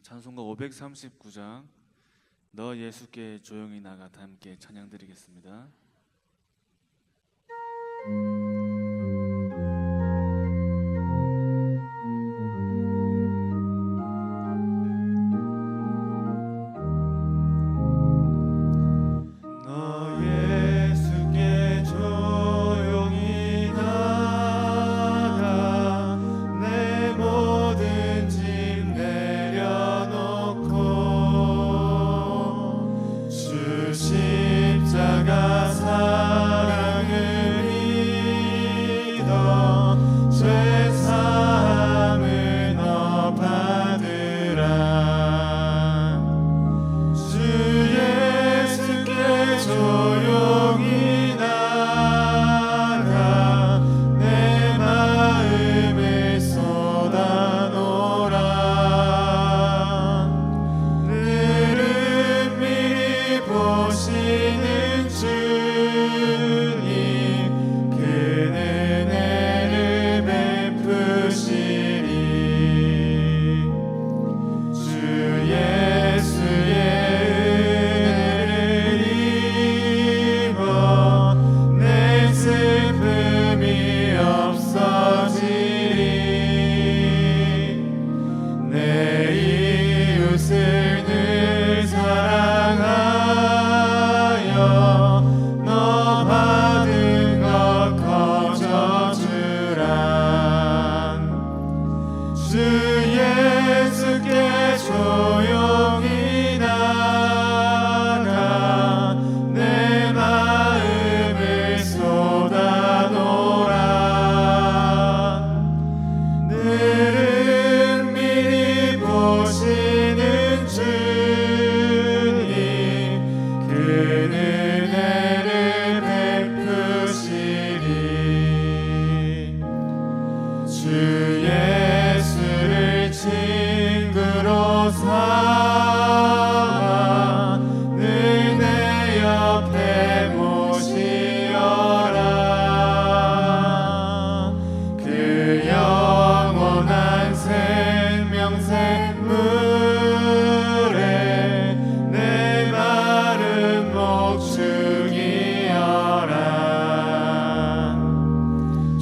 찬송가 539장 너 예수께 조용히 나가 다 함께 찬양 드리겠습니다.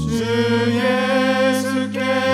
주 예수께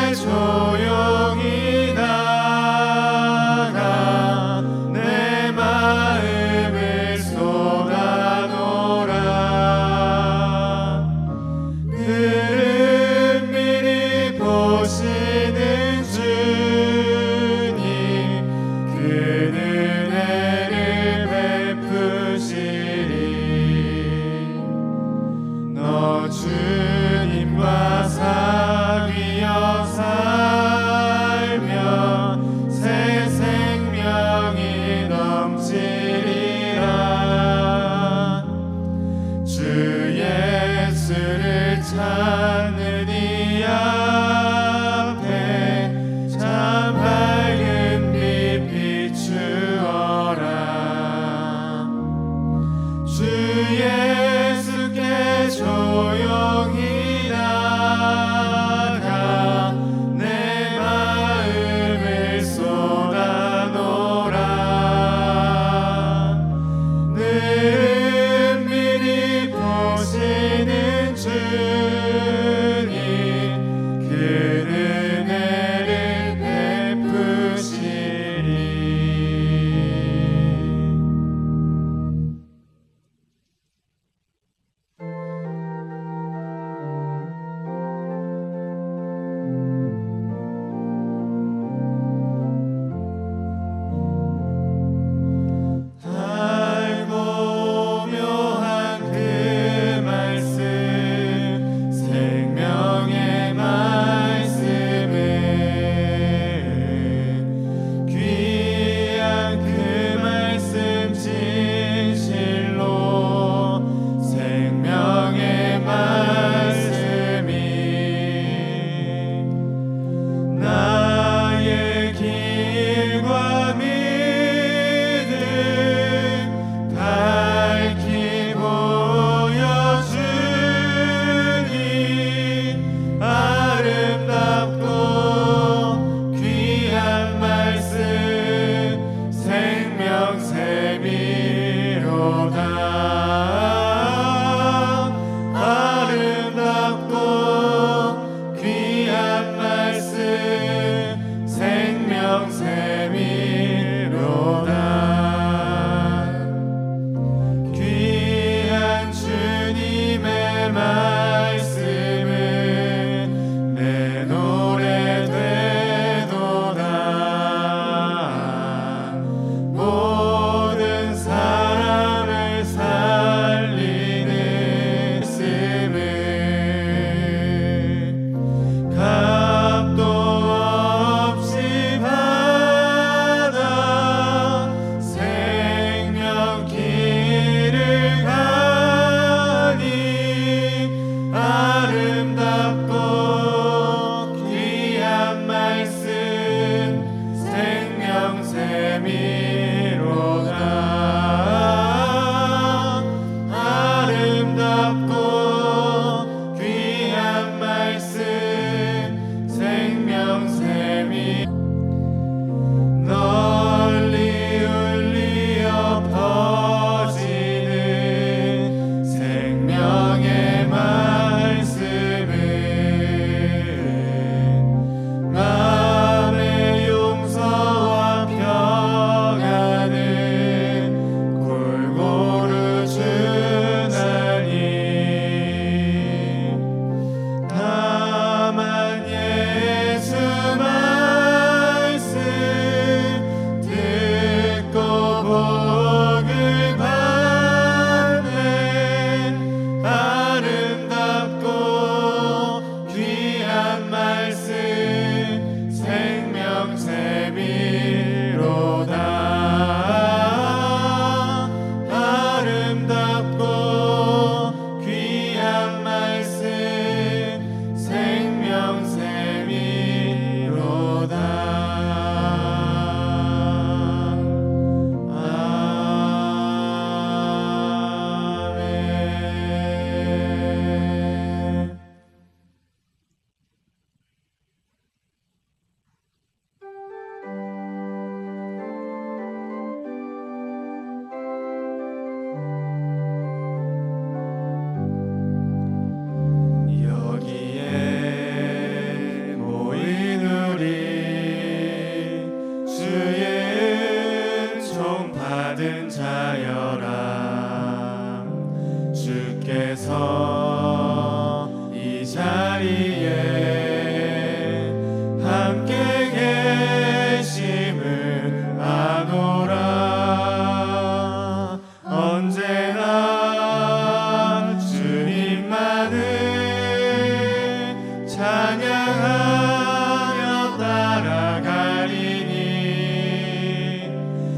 찬양하며 따라가리니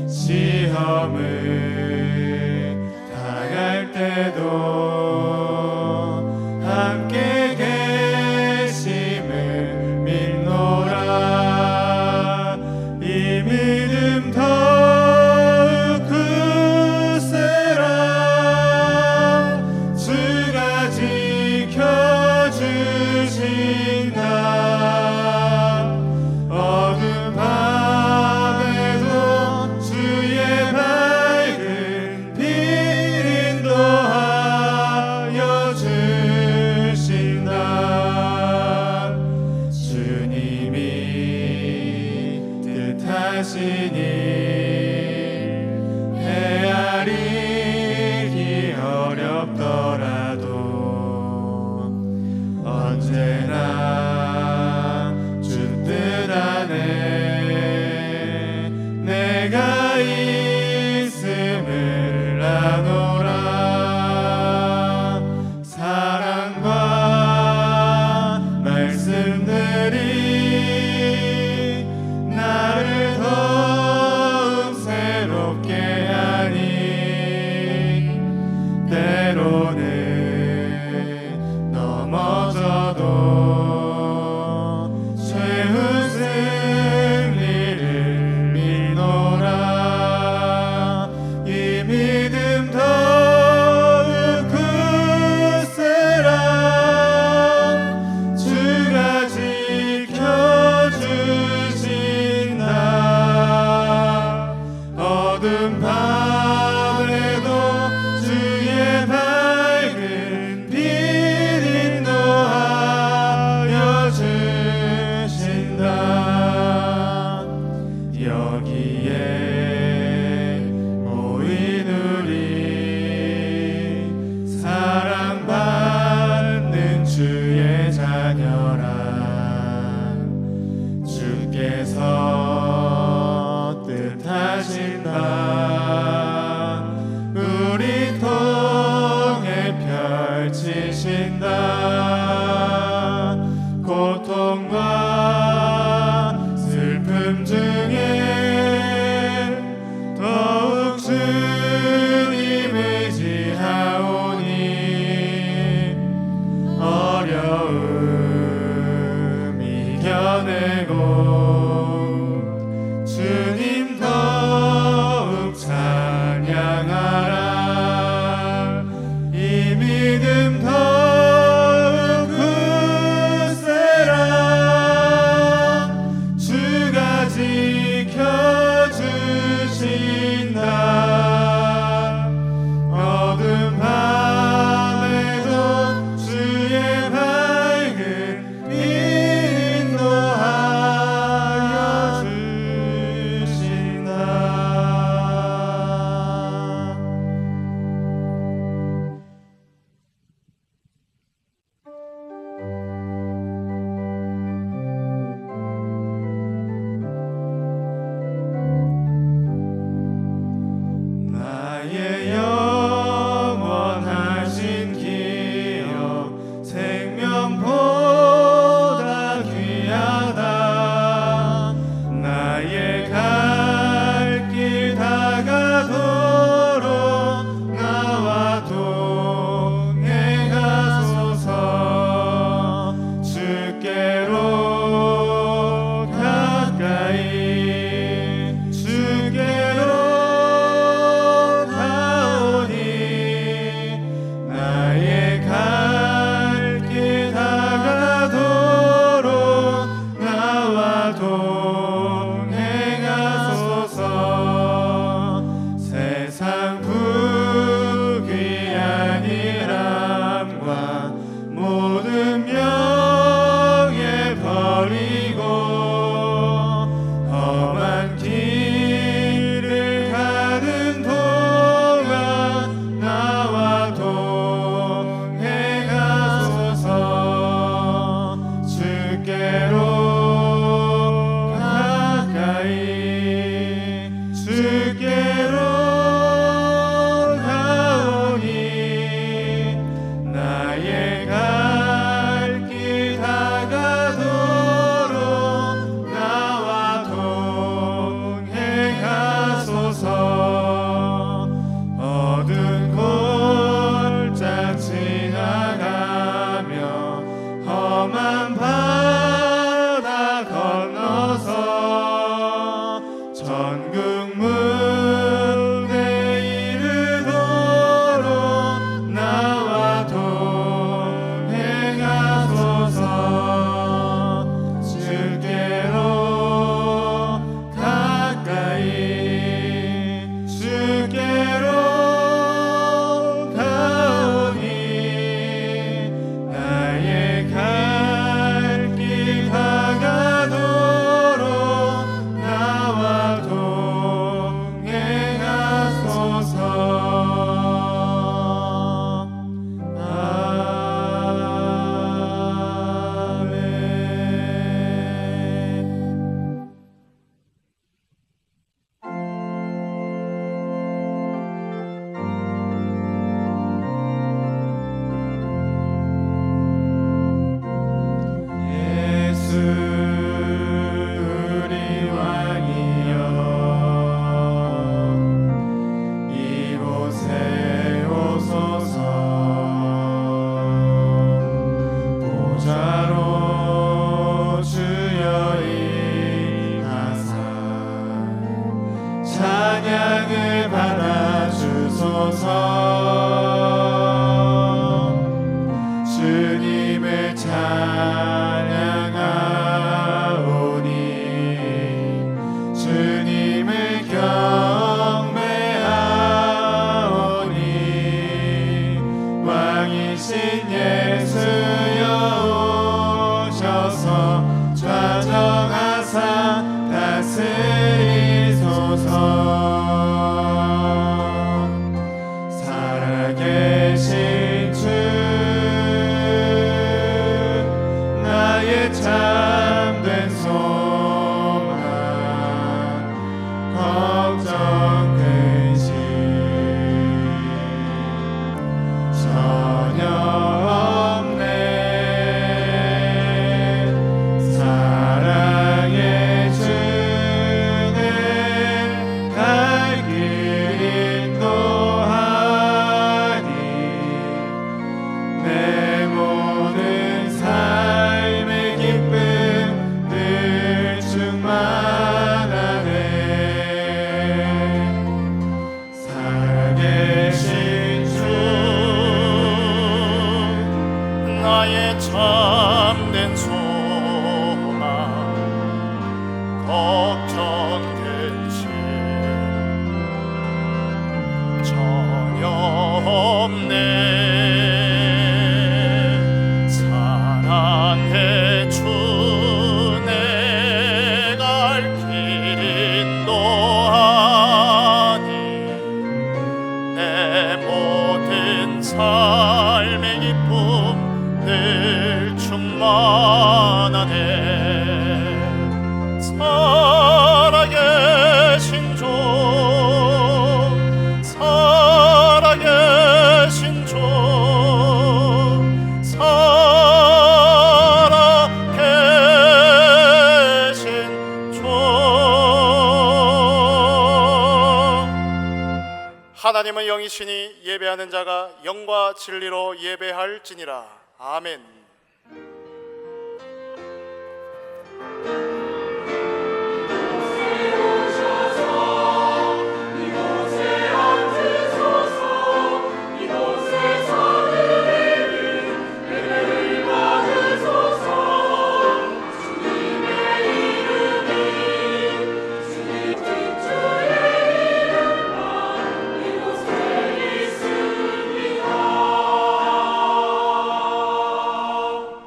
시험을 당할 때도 함께 계심을 믿노라. 이 믿음 더욱 굳세라. 주가 지켜주신다. 어두운 밤에도 주의 밝은 빛 인도하여 주신다. 주님이 뜻하시니 헤아리기 어렵더라도 언제나 주 뜻 안에 내가 있음을 아노라. 사랑과 말씀들이 나를 더욱 새롭게 하니 때로는 넘어져도 최후 승리를 믿노라. 이 믿음 더욱 굳세라. 주가 지켜주신다. 어두운 밤에도 주의 밝은 빛 인도하여 주신다. 여기에 모인 우리 사랑받는 주의 자녀라. 주께서 뜻하신 바 우리 통해 펼치신다. 고통과 슬픔 중에 더욱 주님 의지하오니 어려움 이겨내고 주님 더욱 찬양하라. 이 믿음 더욱 굳세라. 주가 지켜주신다. 어두운 밤에도 주의 밝은 빛 인도하여 주옵소서. 좌정하사 다스리소서. 살아계신 주 나의 참된 소망 걱정 근심 전혀 없네. 사랑의 주는 갈 길 인도하니 내 모든 삶의 기쁨 늘 충만하네. 살아계신 주 나의 참된 소망 걱정 근심 전혀 없네. 사랑해 주 내 갈 길 인도하니 내 모든 삶의 기쁨 늘 충만하네. 살아계신 주 살아계신 주 살아계신 주. 하나님은 영이시니 예배하는 자가 영과 진리로 예배할지니라. 아멘.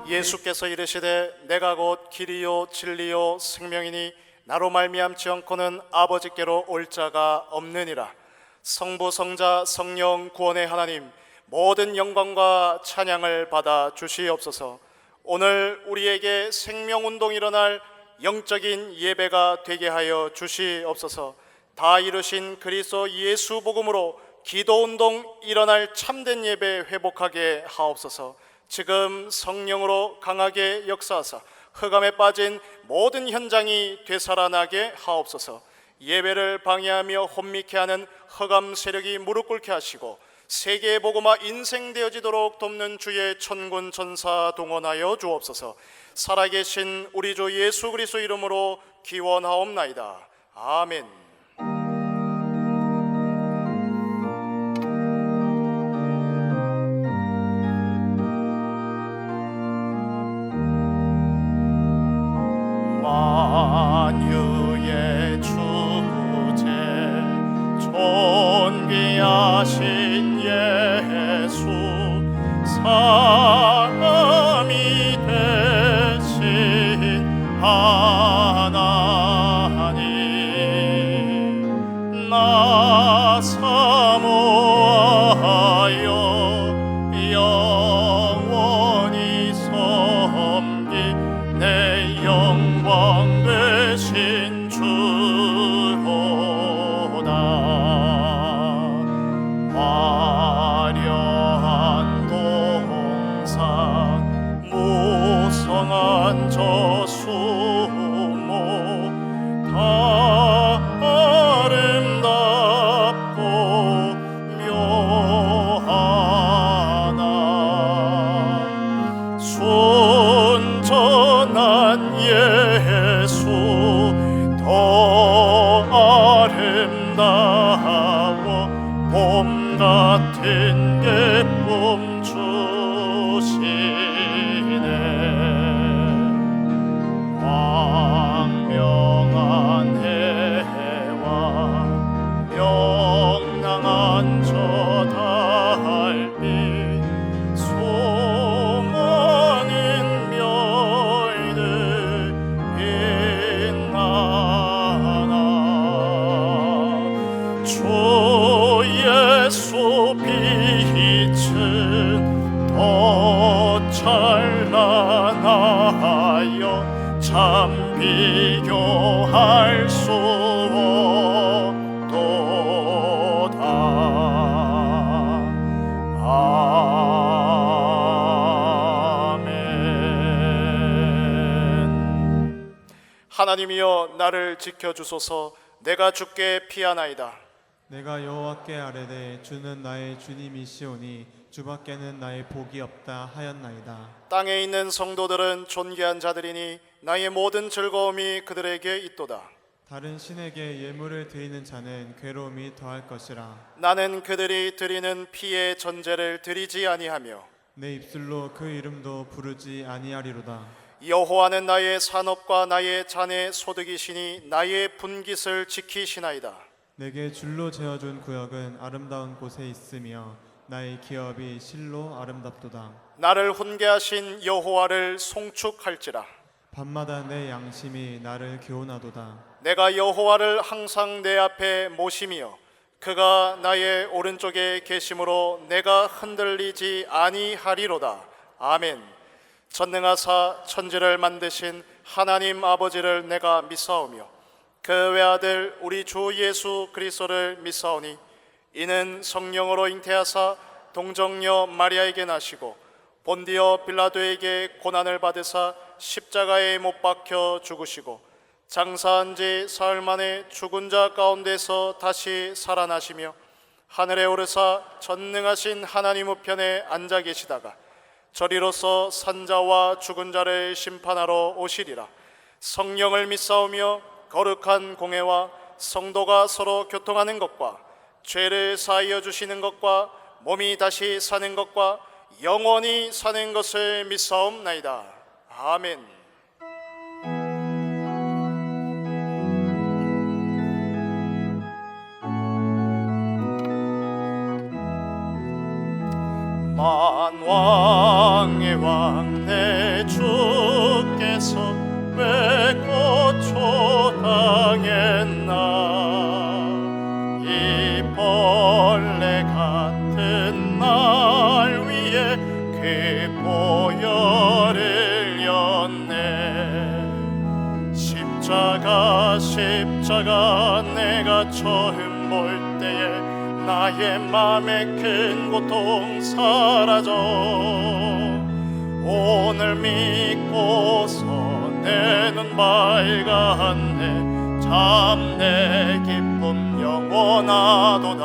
예수께서 이르시되 내가 곧 길이요 진리요 생명이니 나로 말미암지 않고는 아버지께로 올 자가 없느니라. 성부 성자 성령 구원의 하나님, 모든 영광과 찬양을 받아 주시옵소서. 오늘 우리에게 생명운동이 일어날 영적인 예배가 되게 하여 주시옵소서. 다 이루신 그리스도 예수 복음으로 기도운동 일어날 참된 예배 회복하게 하옵소서. 지금 성령으로 강하게 역사하사 흑암에 빠진 모든 현장이 되살아나게 하옵소서. 예배를 방해하며 혼미케 하는 흑암 세력이 무릎 꿇게 하시고 세계의 복음화 인생되어지도록 돕는 주의 천군 천사 동원하여 주옵소서. 살아계신 우리 주 예수 그리스도 이름으로 기원하옵나이다. 아멘. 만유의 주제 존귀하신 예수 사람이 되신 하나님 나 사모하여 영원히 섬기 내 영광 되신 주로다. 화려한 동산 무성한 저수목 다 아름답고 묘하나 순전한 예수 더 아름다워 봄 같은 기쁨 주시네. 광명한 해와 명랑한 저 달빛 수많은 별들 참 비교할 수 없도다. 아멘. 하나님이여 나를 지켜주소서. 내가 주께 피하나이다. 내가 여호와께 아뢰되 주는 나의 주님이시오니 주밖에는 나의 복이 없다 하였나이다. 땅에 있는 성도들은 존귀한 자들이니 나의 모든 즐거움이 그들에게 있도다. 다른 신에게 예물을 드리는 자는 괴로움이 더할 것이라. 나는 그들이 드리는 피의 전제를 드리지 아니하며 내 입술로 그 이름도 부르지 아니하리로다. 여호와는 나의 산업과 나의 잔의 소득이시니 나의 분깃을 지키시나이다. 내게 줄로 재어준 구역은 아름다운 곳에 있으며 나의 기업이 실로 아름답도다. 나를 훈계하신 여호와를 송축할지라. 밤마다 내 양심이 나를 교훈하도다. 내가 여호와를 항상 내 앞에 모심이여 그가 나의 오른쪽에 계심으로 내가 흔들리지 아니하리로다. 아멘. 전능하사 천지를 만드신 하나님 아버지를 내가 믿사오며 그 외아들 우리 주 예수 그리스도를 믿사오니 이는 성령으로 잉태하사 동정녀 마리아에게 나시고 본디오 빌라도에게 고난을 받으사 십자가에 못 박혀 죽으시고 장사한 지 사흘 만에 죽은 자 가운데서 다시 살아나시며 하늘에 오르사 전능하신 하나님 우편에 앉아 계시다가 저리로서 산자와 죽은 자를 심판하러 오시리라. 성령을 믿사오며 거룩한 공회와 성도가 서로 교통하는 것과 죄를 사하여 주시는 것과 몸이 다시 사는 것과 영원히 사는 것을 믿사옵나이다. 아멘. 만왕의 왕 내 주께서 왜 고초당했나. 이 벌레 같은 날 위에 그 보혈을 였네. 십자가 내가 처음 볼 때에 나의 맘에 큰 고통 사라져. 오늘 믿고서 내 눈 밝았네. 참 내 기쁨 영원하도다.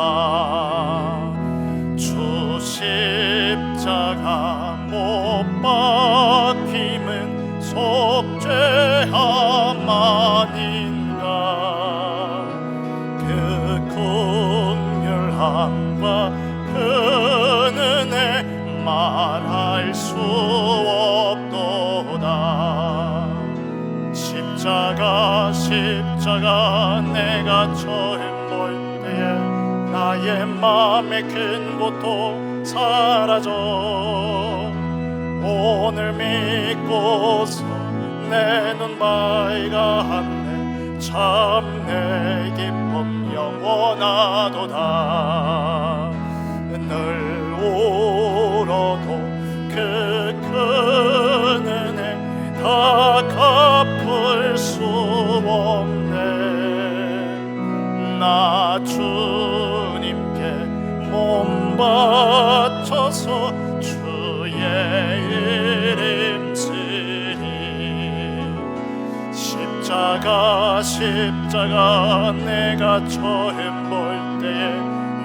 주 십자가 못 박힘은 속죄함 아닌가. 그 긍휼함과 그 은혜 말할 수 없도다. 십자가 내가 처음 볼 때에 나의 맘에 큰 고통 사라져. 오늘 믿고서 내 눈 밝았네. 참 내 기쁨 영원하도다. 늘 울어도 그 큰 은혜 다 갚을 수 없네. 나 주님께 몸 바쳐서 주의 이름 쓰리. 십자가 내가 처음 볼 때에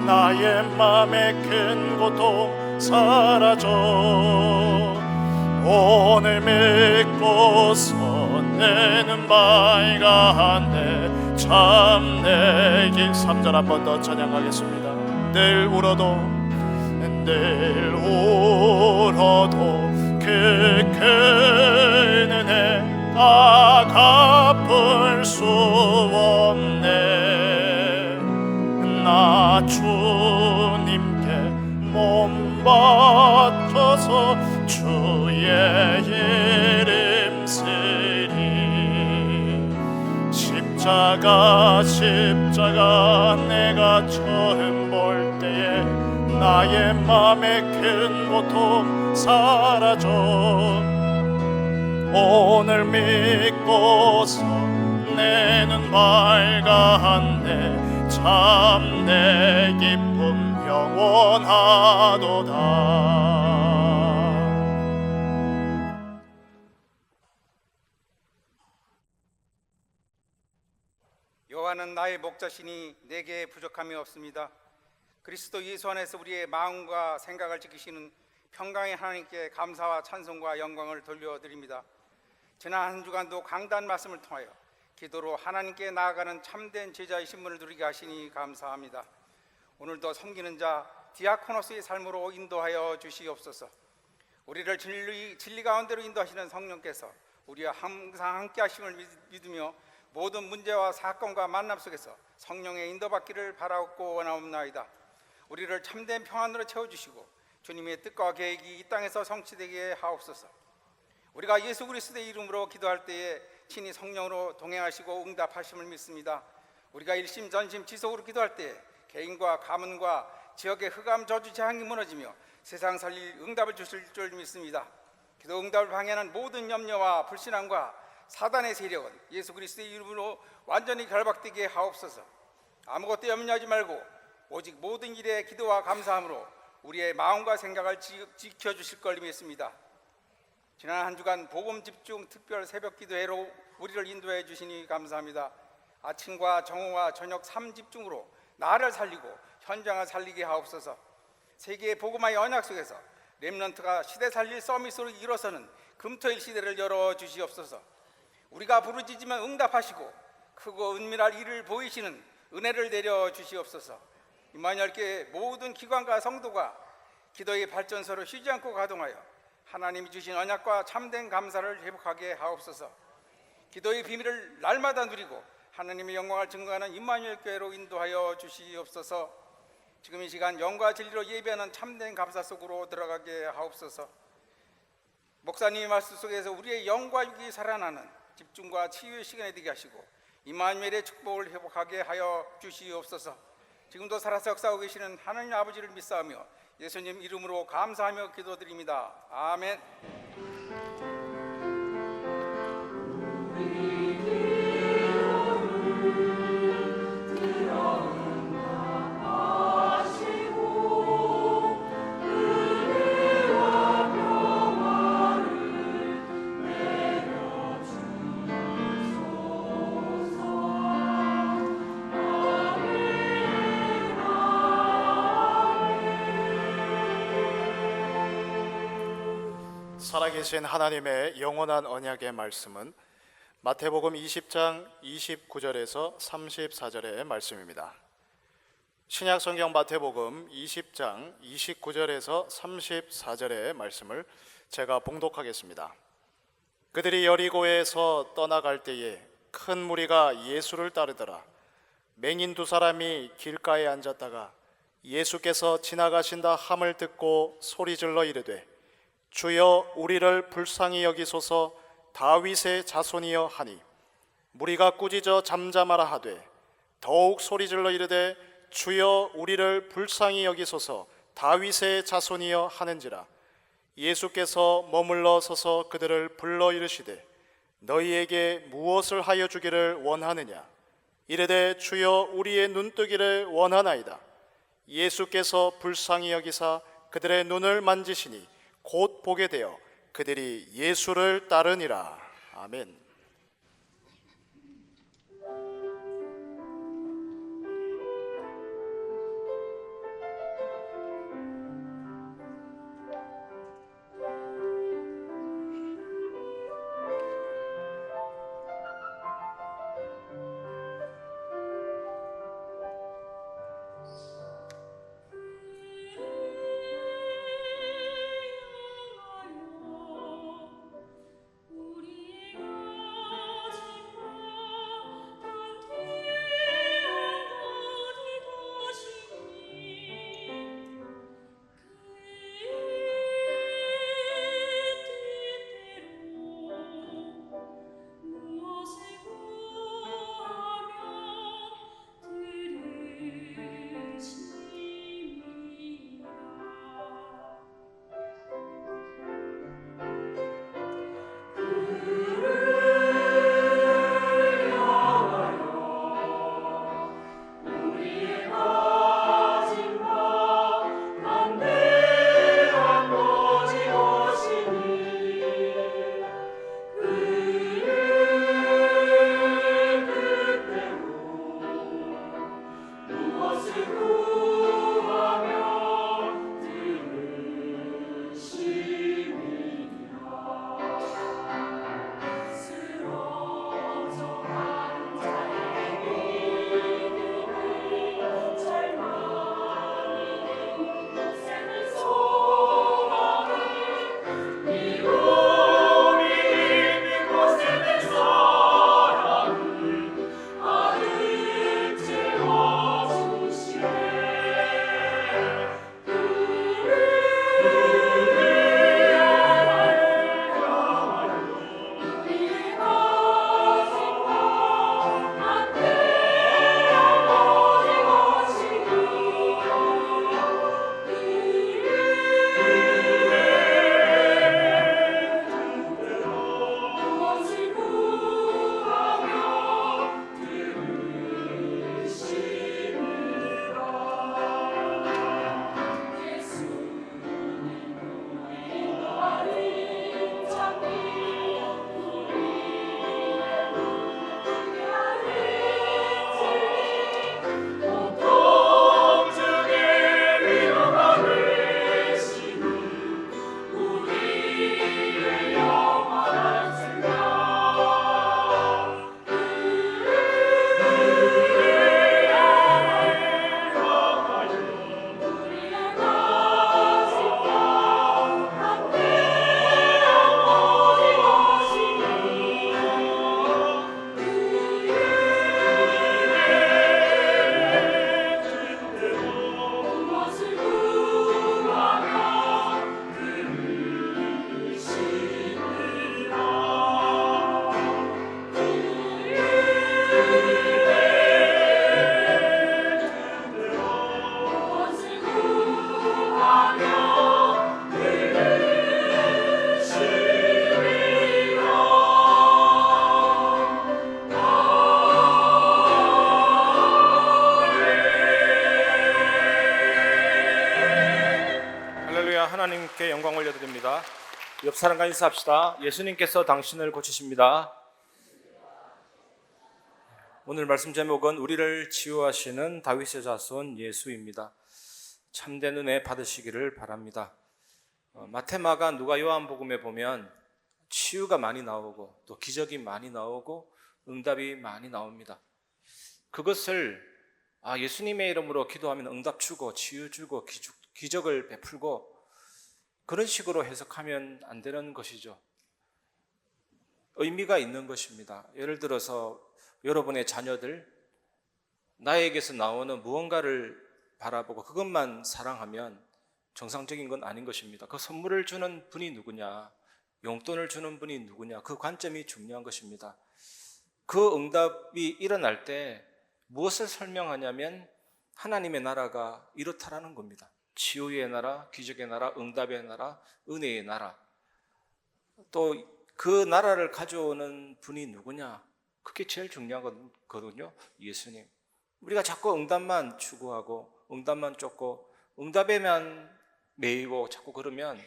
나의 맘에 큰 고통 사라져. 오늘 믿고서 내 눈 밝았네. 참 내 길. 3절 한 번 더 찬양하겠습니다. 늘 울어도 그 큰 은혜 다 갚을 수 없네. 나 주님께 몸 바쳐서 주의 이름 쓰리. 십자가 내가 처음 볼 때에 나의 맘에 큰 고통 사라져. 오늘 믿고서 내 눈 밝았네. 참 내 기쁨 영원하도다. 여호와는 나의 목자시니 내게 부족함이 없습니다. 그리스도 예수 안에서 우리의 마음과 생각을 지키시는 평강의 하나님께 감사와 찬송과 영광을 돌려드립니다. 지난 한 주간도 강단 말씀을 통하여 기도로 하나님께 나아가는 참된 제자의 신분을 누리게 하시니 감사합니다. 오늘도 섬기는 자 디아코노스의 삶으로 인도하여 주시옵소서. 우리를 진리 가운데로 인도하시는 성령께서 우리와 항상 함께 하심을 믿으며 모든 문제와 사건과 만남 속에서 성령의 인도받기를 바라옵고 원하옵나이다. 우리를 참된 평안으로 채워주시고 주님의 뜻과 계획이 이 땅에서 성취되게 하옵소서. 우리가 예수 그리스도의 이름으로 기도할 때에 친히 성령으로 동행하시고 응답하심을 믿습니다. 우리가 일심전심 지속으로 기도할 때에 개인과 가문과 지역의 흑암 저주 재앙이 무너지며 세상 살릴 응답을 주실 줄 믿습니다. 기도 응답을 방해하는 모든 염려와 불신앙과 사단의 세력은 예수 그리스도의 이름으로 완전히 결박되게 하옵소서. 아무것도 염려하지 말고 오직 모든 일에 기도와 감사함으로 우리의 마음과 생각을 지켜주실 걸 믿습니다. 지난 한 주간 복음 집중 특별 새벽 기도회로 우리를 인도해 주시니 감사합니다. 아침과 정오와 저녁 3집중으로 나를 살리고 현장을 살리게 하옵소서. 세계의 복음화의 언약 속에서 렘넌트가 시대 살릴 서밋으로 일어서는 금토일 시대를 열어 주시옵소서. 우리가 부르짖으면 응답하시고 크고 은밀할 일을 보이시는 은혜를 내려 주시옵소서. 임마누엘교회 모든 기관과 성도가 기도의 발전소로 쉬지 않고 가동하여 하나님이 주신 언약과 참된 감사를 회복하게 하옵소서. 기도의 비밀을 날마다 누리고 하나님의 영광을 증거하는 임마누엘교회로 인도하여 주시옵소서. 지금 이 시간 영과 진리로 예배하는 참된 감사 속으로 들어가게 하옵소서. 목사님의 말씀 속에서 우리의 영과 육이 살아나는 집중과 치유의 시간이 되게 하시고 임마누엘의 축복을 회복하게 하여 주시옵소서. 지금도 살아서 역사하고 계시는 하나님 아버지를 믿사오며 예수님 이름으로 감사하며 기도드립니다. 아멘. 살아계신 하나님의 영원한 언약의 말씀은 마태복음 20장 29절에서 34절의 말씀입니다. 신약성경 마태복음 20장 29절에서 34절의 말씀을 제가 봉독하겠습니다. 그들이 여리고에서 떠나갈 때에 큰 무리가 예수를 따르더라. 맹인 두 사람이 길가에 앉았다가 예수께서 지나가신다 함을 듣고 소리질러 이르되 주여 우리를 불쌍히 여기소서 다윗의 자손이여 하니 무리가 꾸짖어 잠잠하라 하되 더욱 소리질러 이르되 주여 우리를 불쌍히 여기소서 다윗의 자손이여 하는지라. 예수께서 머물러 서서 그들을 불러 이르시되 너희에게 무엇을 하여 주기를 원하느냐. 이르되 주여 우리의 눈뜨기를 원하나이다. 예수께서 불쌍히 여기사 그들의 눈을 만지시니 곧 보게 되어 그들이 예수를 따르니라. 아멘. 하나님께 영광 올려드립니다. 옆 사람과 인사합시다. 예수님께서 당신을 고치십니다. 오늘 말씀 제목은 우리를 치유하시는 다윗의 자손 예수입니다. 참된 은혜 받으시기를 바랍니다. 마태, 마가, 누가, 요한복음에 보면 치유가 많이 나오고 또 기적이 많이 나오고 응답이 많이 나옵니다. 그것을 예수님의 이름으로 기도하면 응답 주고 치유 주고 기적을 베풀고 그런 식으로 해석하면 안 되는 것이죠. 의미가 있는 것입니다. 예를 들어서 여러분의 자녀들 나에게서 나오는 무언가를 바라보고 그것만 사랑하면 정상적인 건 아닌 것입니다. 그 선물을 주는 분이 누구냐, 용돈을 주는 분이 누구냐, 그 관점이 중요한 것입니다. 그 응답이 일어날 때 무엇을 설명하냐면 하나님의 나라가 이렇다라는 겁니다. 치유의 나라, 기적의 나라, 응답의 나라, 은혜의 나라. 또 그 나라를 가져오는 분이 누구냐? 그게 제일 중요하거든요. 예수님. 우리가 자꾸 응답만 추구하고 응답만 쫓고 응답에만 매이고 자꾸 그러면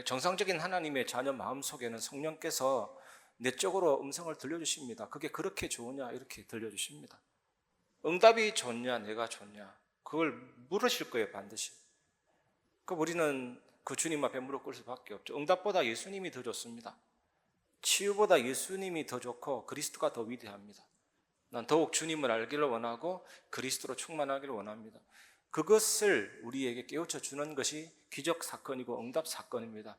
정상적인 하나님의 자녀 마음속에는 성령께서 내적으로 음성을 들려주십니다. 그게 그렇게 좋으냐 이렇게 들려주십니다. 응답이 좋냐 내가 좋냐 그걸 물으실 거예요 반드시. 그럼 우리는 그 주님 앞에 무릎 꿇을 수밖에 없죠. 응답보다 예수님이 더 좋습니다. 치유보다 예수님이 더 좋고 그리스도가 더 위대합니다. 난 더욱 주님을 알기를 원하고 그리스도로 충만하기를 원합니다. 그것을 우리에게 깨우쳐 주는 것이 기적 사건이고 응답 사건입니다.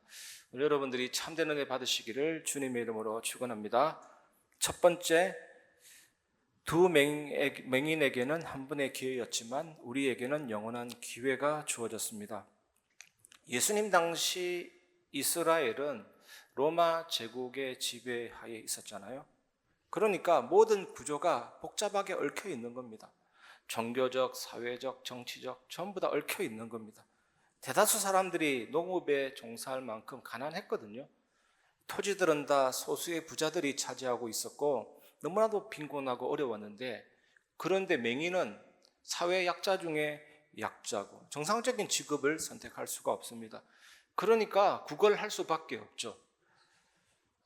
여러분들이 참된 은혜 받으시기를 주님의 이름으로 축원합니다. 첫 번째, 두 맹인에게는 한 번의 기회였지만 우리에게는 영원한 기회가 주어졌습니다. 예수님 당시 이스라엘은 로마 제국의 지배하에 있었잖아요. 그러니까 모든 구조가 복잡하게 얽혀 있는 겁니다. 종교적, 사회적, 정치적 전부 다 얽혀 있는 겁니다. 대다수 사람들이 농업에 종사할 만큼 가난했거든요. 토지들은 다 소수의 부자들이 차지하고 있었고 너무나도 빈곤하고 어려웠는데, 그런데 맹인은 사회 약자 중에 약자고 정상적인 직업을 선택할 수가 없습니다. 그러니까 구걸할 수밖에 없죠.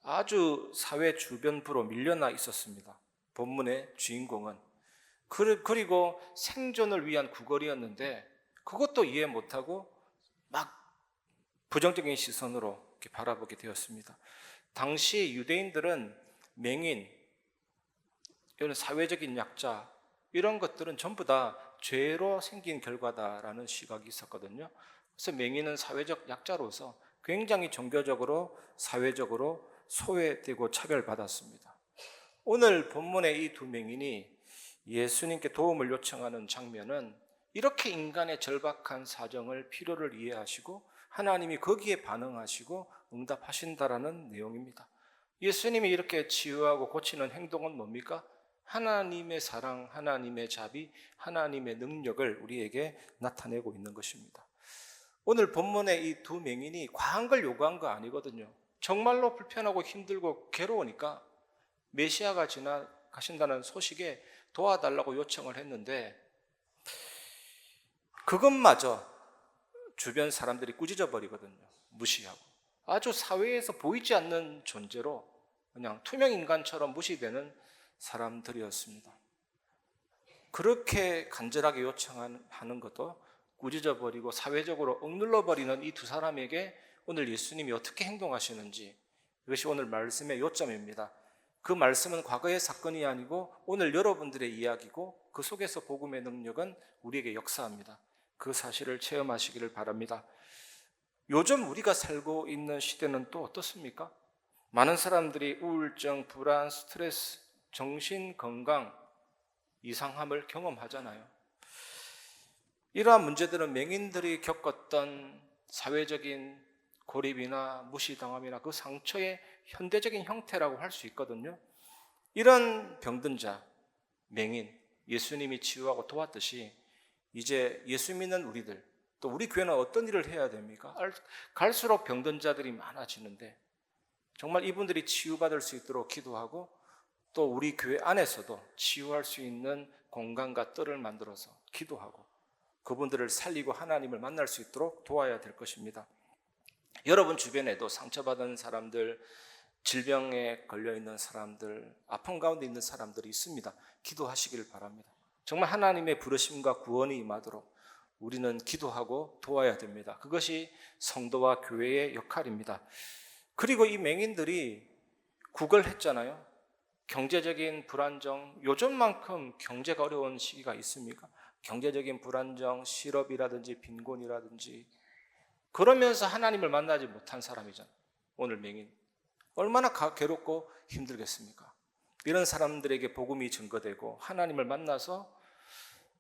아주 사회 주변부로 밀려나 있었습니다. 본문의 주인공은. 그리고 생존을 위한 구걸이었는데 그것도 이해 못하고 막 부정적인 시선으로 이렇게 바라보게 되었습니다. 당시 유대인들은 맹인, 이런 사회적인 약자, 이런 것들은 전부 다 죄로 생긴 결과다라는 시각이 있었거든요. 그래서 맹인은 사회적 약자로서 굉장히 종교적으로 사회적으로 소외되고 차별받았습니다. 오늘 본문의 이 두 맹인이 예수님께 도움을 요청하는 장면은 이렇게 인간의 절박한 사정을 필요를 이해하시고 하나님이 거기에 반응하시고 응답하신다라는 내용입니다. 예수님이 이렇게 치유하고 고치는 행동은 뭡니까? 하나님의 사랑, 하나님의 자비, 하나님의 능력을 우리에게 나타내고 있는 것입니다. 오늘 본문의 이 두 맹인이 과한 걸 요구한 거 아니거든요. 정말로 불편하고 힘들고 괴로우니까 메시아가 지나가신다는 소식에 도와달라고 요청을 했는데 그것마저 주변 사람들이 꾸짖어 버리거든요. 무시하고 아주 사회에서 보이지 않는 존재로 그냥 투명 인간처럼 무시되는 사람들이었습니다. 그렇게 간절하게 요청하는 것도 꾸짖어 버리고 사회적으로 억눌러 버리는 이 두 사람에게 오늘 예수님이 어떻게 행동하시는지, 이것이 오늘 말씀의 요점입니다. 그 말씀은 과거의 사건이 아니고 오늘 여러분들의 이야기고 그 속에서 복음의 능력은 우리에게 역사합니다. 그 사실을 체험하시기를 바랍니다. 요즘 우리가 살고 있는 시대는 또 어떻습니까? 많은 사람들이 우울증, 불안, 스트레스, 정신건강 이상함을 경험하잖아요. 이러한 문제들은 맹인들이 겪었던 사회적인 고립이나 무시당함이나 그 상처의 현대적인 형태라고 할 수 있거든요. 이런 병든 자, 맹인, 예수님이 치유하고 도왔듯이 이제 예수 믿는 우리들, 또 우리 교회는 어떤 일을 해야 됩니까? 갈수록 병든 자들이 많아지는데 정말 이분들이 치유받을 수 있도록 기도하고 또 우리 교회 안에서도 치유할 수 있는 공간과 뜰을 만들어서 기도하고 그분들을 살리고 하나님을 만날 수 있도록 도와야 될 것입니다. 여러분 주변에도 상처받은 사람들, 질병에 걸려있는 사람들, 아픔 가운데 있는 사람들이 있습니다. 기도하시길 바랍니다. 정말 하나님의 부르심과 구원이 임하도록 우리는 기도하고 도와야 됩니다. 그것이 성도와 교회의 역할입니다. 그리고 이 맹인들이 구걸했잖아요. 경제적인 불안정, 요즘만큼 경제가 어려운 시기가 있습니까? 경제적인 불안정, 실업이라든지 빈곤이라든지, 그러면서 하나님을 만나지 못한 사람이잖아요. 오늘 맹인 얼마나 괴롭고 힘들겠습니까? 이런 사람들에게 복음이 증거되고 하나님을 만나서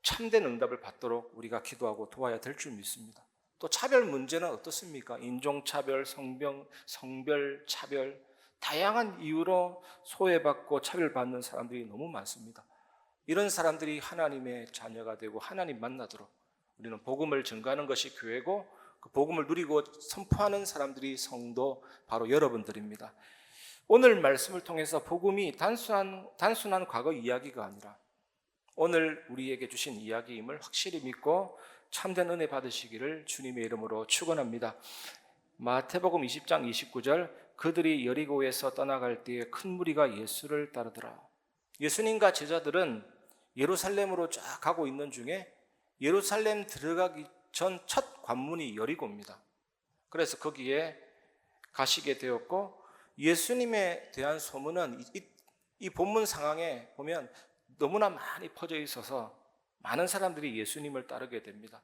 참된 응답을 받도록 우리가 기도하고 도와야 될 줄 믿습니다. 또 차별 문제는 어떻습니까? 인종차별, 성별 차별, 다양한 이유로 소외받고 차별받는 사람들이 너무 많습니다. 이런 사람들이 하나님의 자녀가 되고 하나님 만나도록 우리는 복음을 전가하는 것이 교회고, 그 복음을 누리고 선포하는 사람들이 성도, 바로 여러분들입니다. 오늘 말씀을 통해서 복음이 단순한 과거 이야기가 아니라 오늘 우리에게 주신 이야기임을 확실히 믿고 참된 은혜 받으시기를 주님의 이름으로 축원합니다. 마태복음 20장 29절, 그들이 여리고에서 떠나갈 때에 큰 무리가 예수를 따르더라. 예수님과 제자들은 예루살렘으로 쫙 가고 있는 중에 예루살렘 들어가기 전 첫 관문이 여리고입니다. 그래서 거기에 가시게 되었고, 예수님에 대한 소문은 이 본문 상황에 보면 너무나 많이 퍼져 있어서 많은 사람들이 예수님을 따르게 됩니다.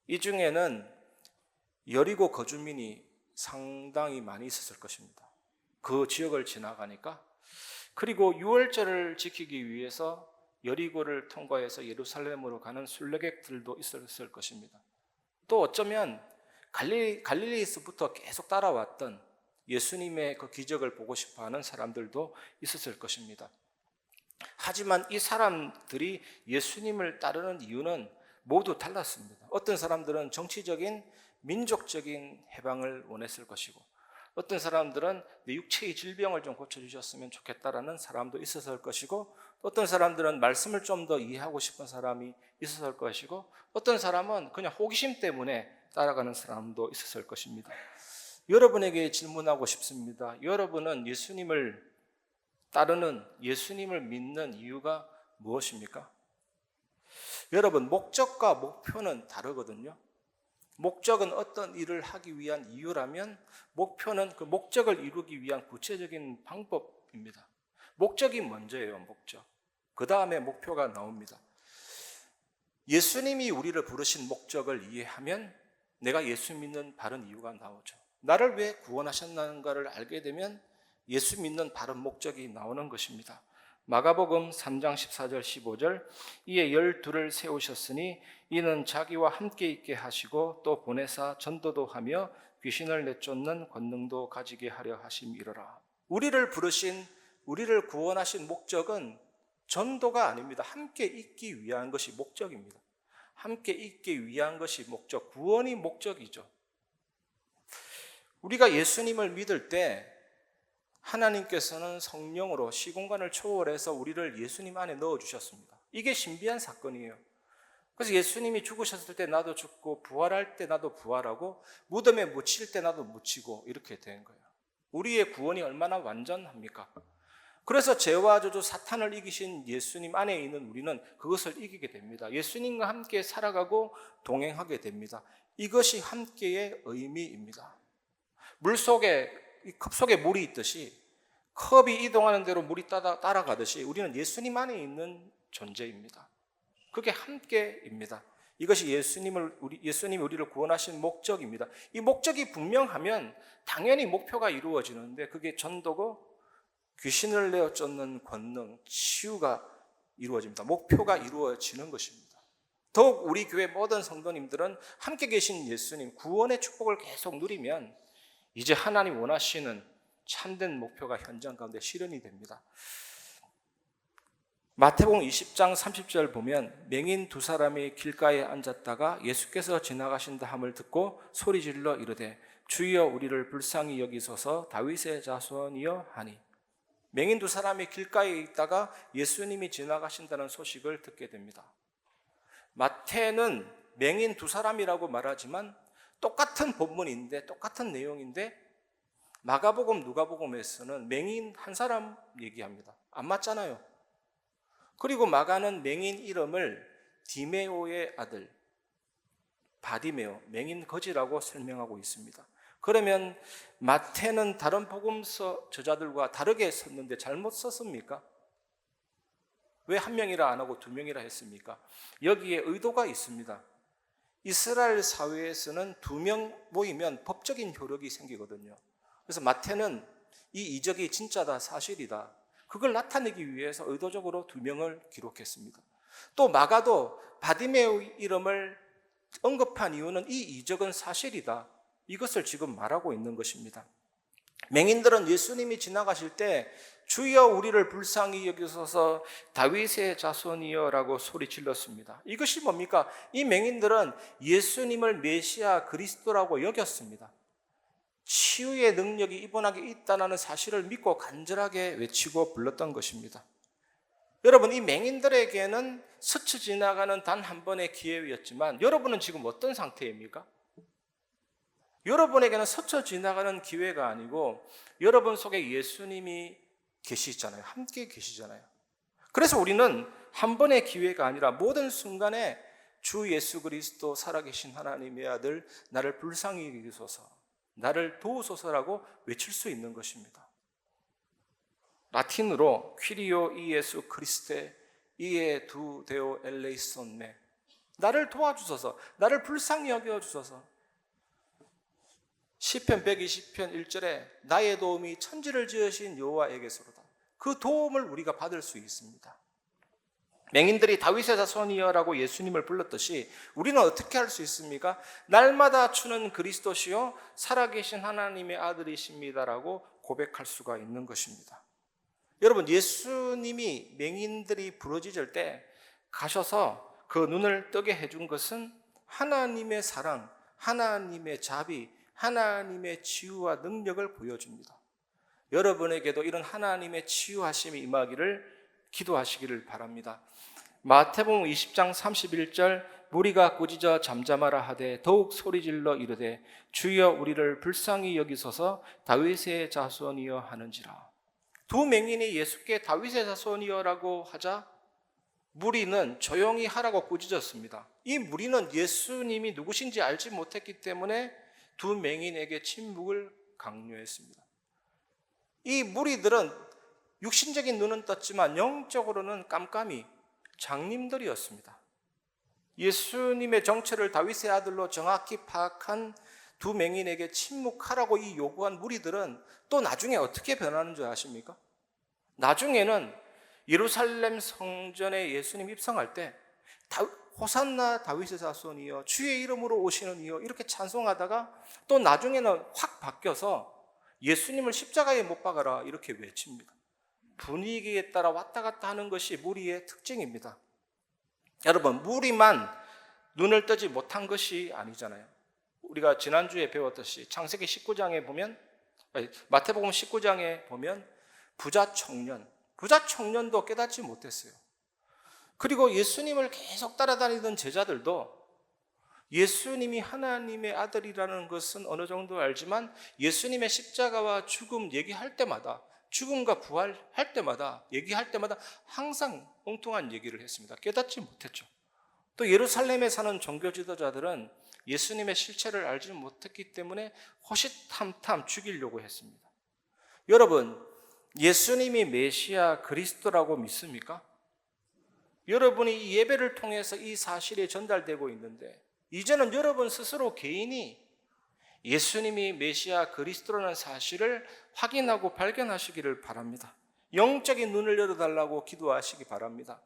이 중에는 여리고 거주민이 상당히 많이 있었을 것입니다. 그 지역을 지나가니까. 그리고 유월절을 지키기 위해서 여리고를 통과해서 예루살렘으로 가는 순례객들도 있었을 것입니다. 또 어쩌면 갈릴리에서부터 계속 따라왔던 예수님의 그 기적을 보고 싶어하는 사람들도 있었을 것입니다. 하지만 이 사람들이 예수님을 따르는 이유는 모두 달랐습니다. 어떤 사람들은 정치적인, 민족적인 해방을 원했을 것이고, 어떤 사람들은 내 육체의 질병을 좀 고쳐주셨으면 좋겠다라는 사람도 있었을 것이고, 어떤 사람들은 말씀을 좀 더 이해하고 싶은 사람이 있었을 것이고, 어떤 사람은 그냥 호기심 때문에 따라가는 사람도 있었을 것입니다. 여러분에게 질문하고 싶습니다. 여러분은 예수님을 따르는, 예수님을 믿는 이유가 무엇입니까? 여러분, 목적과 목표는 다르거든요. 목적은 어떤 일을 하기 위한 이유라면, 목표는 그 목적을 이루기 위한 구체적인 방법입니다. 목적이 먼저예요, 목적. 그 다음에 목표가 나옵니다. 예수님이 우리를 부르신 목적을 이해하면 내가 예수 믿는 바른 이유가 나오죠. 나를 왜 구원하셨는가를 알게 되면 예수 믿는 바른 목적이 나오는 것입니다. 마가복음 3장 14절 15절, 이에 12를 세우셨으니 이는 자기와 함께 있게 하시고 또 보내사 전도도 하며 귀신을 내쫓는 권능도 가지게 하려 하심이로라. 우리를 부르신, 우리를 구원하신 목적은 전도가 아닙니다. 함께 있기 위한 것이 목적입니다. 함께 있기 위한 것이 목적, 구원이 목적이죠. 우리가 예수님을 믿을 때 하나님께서는 성령으로 시공간을 초월해서 우리를 예수님 안에 넣어주셨습니다. 이게 신비한 사건이에요. 그래서 예수님이 죽으셨을 때 나도 죽고, 부활할 때 나도 부활하고, 무덤에 묻힐 때 나도 묻히고, 이렇게 된 거예요. 우리의 구원이 얼마나 완전합니까? 그래서 죄와 저주 사탄을 이기신 예수님 안에 있는 우리는 그것을 이기게 됩니다. 예수님과 함께 살아가고 동행하게 됩니다. 이것이 함께의 의미입니다. 컵 속에 물이 있듯이, 컵이 이동하는 대로 물이 따라가듯이 우리는 예수님 안에 있는 존재입니다. 그게 함께입니다. 이것이 예수님이 우리를 구원하신 목적입니다. 이 목적이 분명하면 당연히 목표가 이루어지는데, 그게 전도고 귀신을 내어 쫓는 권능, 치유가 이루어집니다. 목표가 이루어지는 것입니다. 더욱 우리 교회 모든 성도님들은 함께 계신 예수님, 구원의 축복을 계속 누리면 이제 하나님 원하시는 참된 목표가 현장 가운데 실현이 됩니다. 마태복음 20장 30절 보면 맹인 두 사람이 길가에 앉았다가 예수께서 지나가신다 함을 듣고 소리질러 이르되 주여 우리를 불쌍히 여기소서 다윗의 자손이여 하니. 맹인 두 사람이 길가에 있다가 예수님이 지나가신다는 소식을 듣게 됩니다. 마태는 맹인 두 사람이라고 말하지만 똑같은 본문인데 똑같은 내용인데 마가복음, 누가복음에서는 맹인 한 사람 얘기합니다. 안 맞잖아요. 그리고 마가는 맹인 이름을 디메오의 아들 바디메오, 맹인 거지라고 설명하고 있습니다. 그러면 마태는 다른 복음서 저자들과 다르게 썼는데 잘못 썼습니까? 왜 한 명이라 안 하고 두 명이라 했습니까? 여기에 의도가 있습니다. 이스라엘 사회에서는 두 명 모이면 법적인 효력이 생기거든요. 그래서 마태는 이 이적이 진짜다, 사실이다, 그걸 나타내기 위해서 의도적으로 두 명을 기록했습니다. 또 마가도 바디메오 이름을 언급한 이유는 이 이적은 사실이다, 이것을 지금 말하고 있는 것입니다. 맹인들은 예수님이 지나가실 때 주여 우리를 불쌍히 여기소서 다윗의 자손이여 라고 소리 질렀습니다. 이것이 뭡니까? 이 맹인들은 예수님을 메시아 그리스도라고 여겼습니다. 치유의 능력이 이분에게 있다는 사실을 믿고 간절하게 외치고 불렀던 것입니다. 여러분, 이 맹인들에게는 스쳐 지나가는 단 한 번의 기회였지만 여러분은 지금 어떤 상태입니까? 여러분에게는 스쳐 지나가는 기회가 아니고 여러분 속에 예수님이 계시잖아요. 함께 계시잖아요. 그래서 우리는 한 번의 기회가 아니라 모든 순간에 주 예수 그리스도 살아계신 하나님의 아들, 나를 불쌍히 여기소서, 나를 도우소서라고 외칠 수 있는 것입니다. 라틴으로 퀴리오 이예수 크리스테 이에 두 데오 엘레이손메, 나를 도와주소서, 나를 불쌍히 여겨주소서. 시편 120편 1절에 나의 도움이 천지를 지으신 여호와에게서로다. 그 도움을 우리가 받을 수 있습니다. 맹인들이 다윗의 자손이여라고 예수님을 불렀듯이 우리는 어떻게 할 수 있습니까? 날마다 주는 그리스도시요 살아계신 하나님의 아들이십니다라고 고백할 수가 있는 것입니다. 여러분, 예수님이 맹인들이 부러지질 때 가셔서 그 눈을 뜨게 해준 것은 하나님의 사랑, 하나님의 자비, 하나님의 치유와 능력을 보여줍니다. 여러분에게도 이런 하나님의 치유하심이 임하기를 기도하시기를 바랍니다. 마태복음 20장 31절 무리가 꾸짖어 잠잠하라 하되 더욱 소리질러 이르되 주여 우리를 불쌍히 여기소서 다윗의 자손이여 하는지라. 두 맹인이 예수께 다윗의 자손이여라고 하자 무리는 조용히 하라고 꾸짖었습니다. 이 무리는 예수님이 누구신지 알지 못했기 때문에 두 맹인에게 침묵을 강요했습니다. 이 무리들은 육신적인 눈은 떴지만 영적으로는 깜깜이 장님들이었습니다. 예수님의 정체를 다윗의 아들로 정확히 파악한 두 맹인에게 침묵하라고 이 요구한 무리들은 또 나중에 어떻게 변하는 줄 아십니까? 나중에는 예루살렘 성전에 예수님 입성할 때 호산나 다윗의 자손이여 주의 이름으로 오시는 이여 이렇게 찬송하다가 또 나중에는 확 바뀌어서 예수님을 십자가에 못 박아라 이렇게 외칩니다. 분위기에 따라 왔다 갔다 하는 것이 무리의 특징입니다. 여러분, 무리만 눈을 뜨지 못한 것이 아니잖아요. 우리가 지난주에 배웠듯이 창세기 19장에 보면, 마태복음 19장에 보면 부자 청년도 깨닫지 못했어요. 그리고 예수님을 계속 따라다니던 제자들도 예수님이 하나님의 아들이라는 것은 어느 정도 알지만 예수님의 십자가와 죽음 얘기할 때마다, 죽음과 부활할 때마다, 얘기할 때마다 항상 엉뚱한 얘기를 했습니다. 깨닫지 못했죠. 또 예루살렘에 사는 종교 지도자들은 예수님의 실체를 알지 못했기 때문에 호시탐탐 죽이려고 했습니다. 여러분, 예수님이 메시아 그리스도라고 믿습니까? 여러분이 이 예배를 통해서 이 사실이 전달되고 있는데 이제는 여러분 스스로 개인이 예수님이 메시아 그리스도라는 사실을 확인하고 발견하시기를 바랍니다. 영적인 눈을 열어달라고 기도하시기 바랍니다.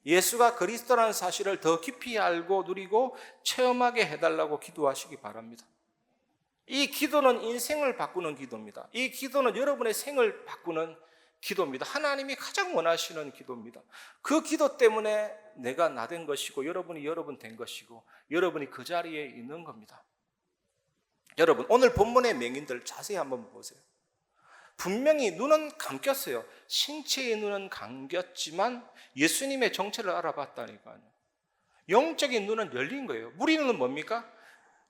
예수가 그리스도라는 사실을 더 깊이 알고 누리고 체험하게 해달라고 기도하시기 바랍니다. 이 기도는 인생을 바꾸는 기도입니다. 이 기도는 여러분의 생을 바꾸는 기도입니다. 하나님이 가장 원하시는 기도입니다. 그 기도 때문에 내가 나 된 것이고 여러분이 여러분 된 것이고 여러분이 그 자리에 있는 겁니다. 여러분, 오늘 본문의 맹인들 자세히 한번 보세요. 분명히 눈은 감겼어요. 신체의 눈은 감겼지만 예수님의 정체를 알아봤다니까요. 영적인 눈은 열린 거예요. 무리는 뭡니까?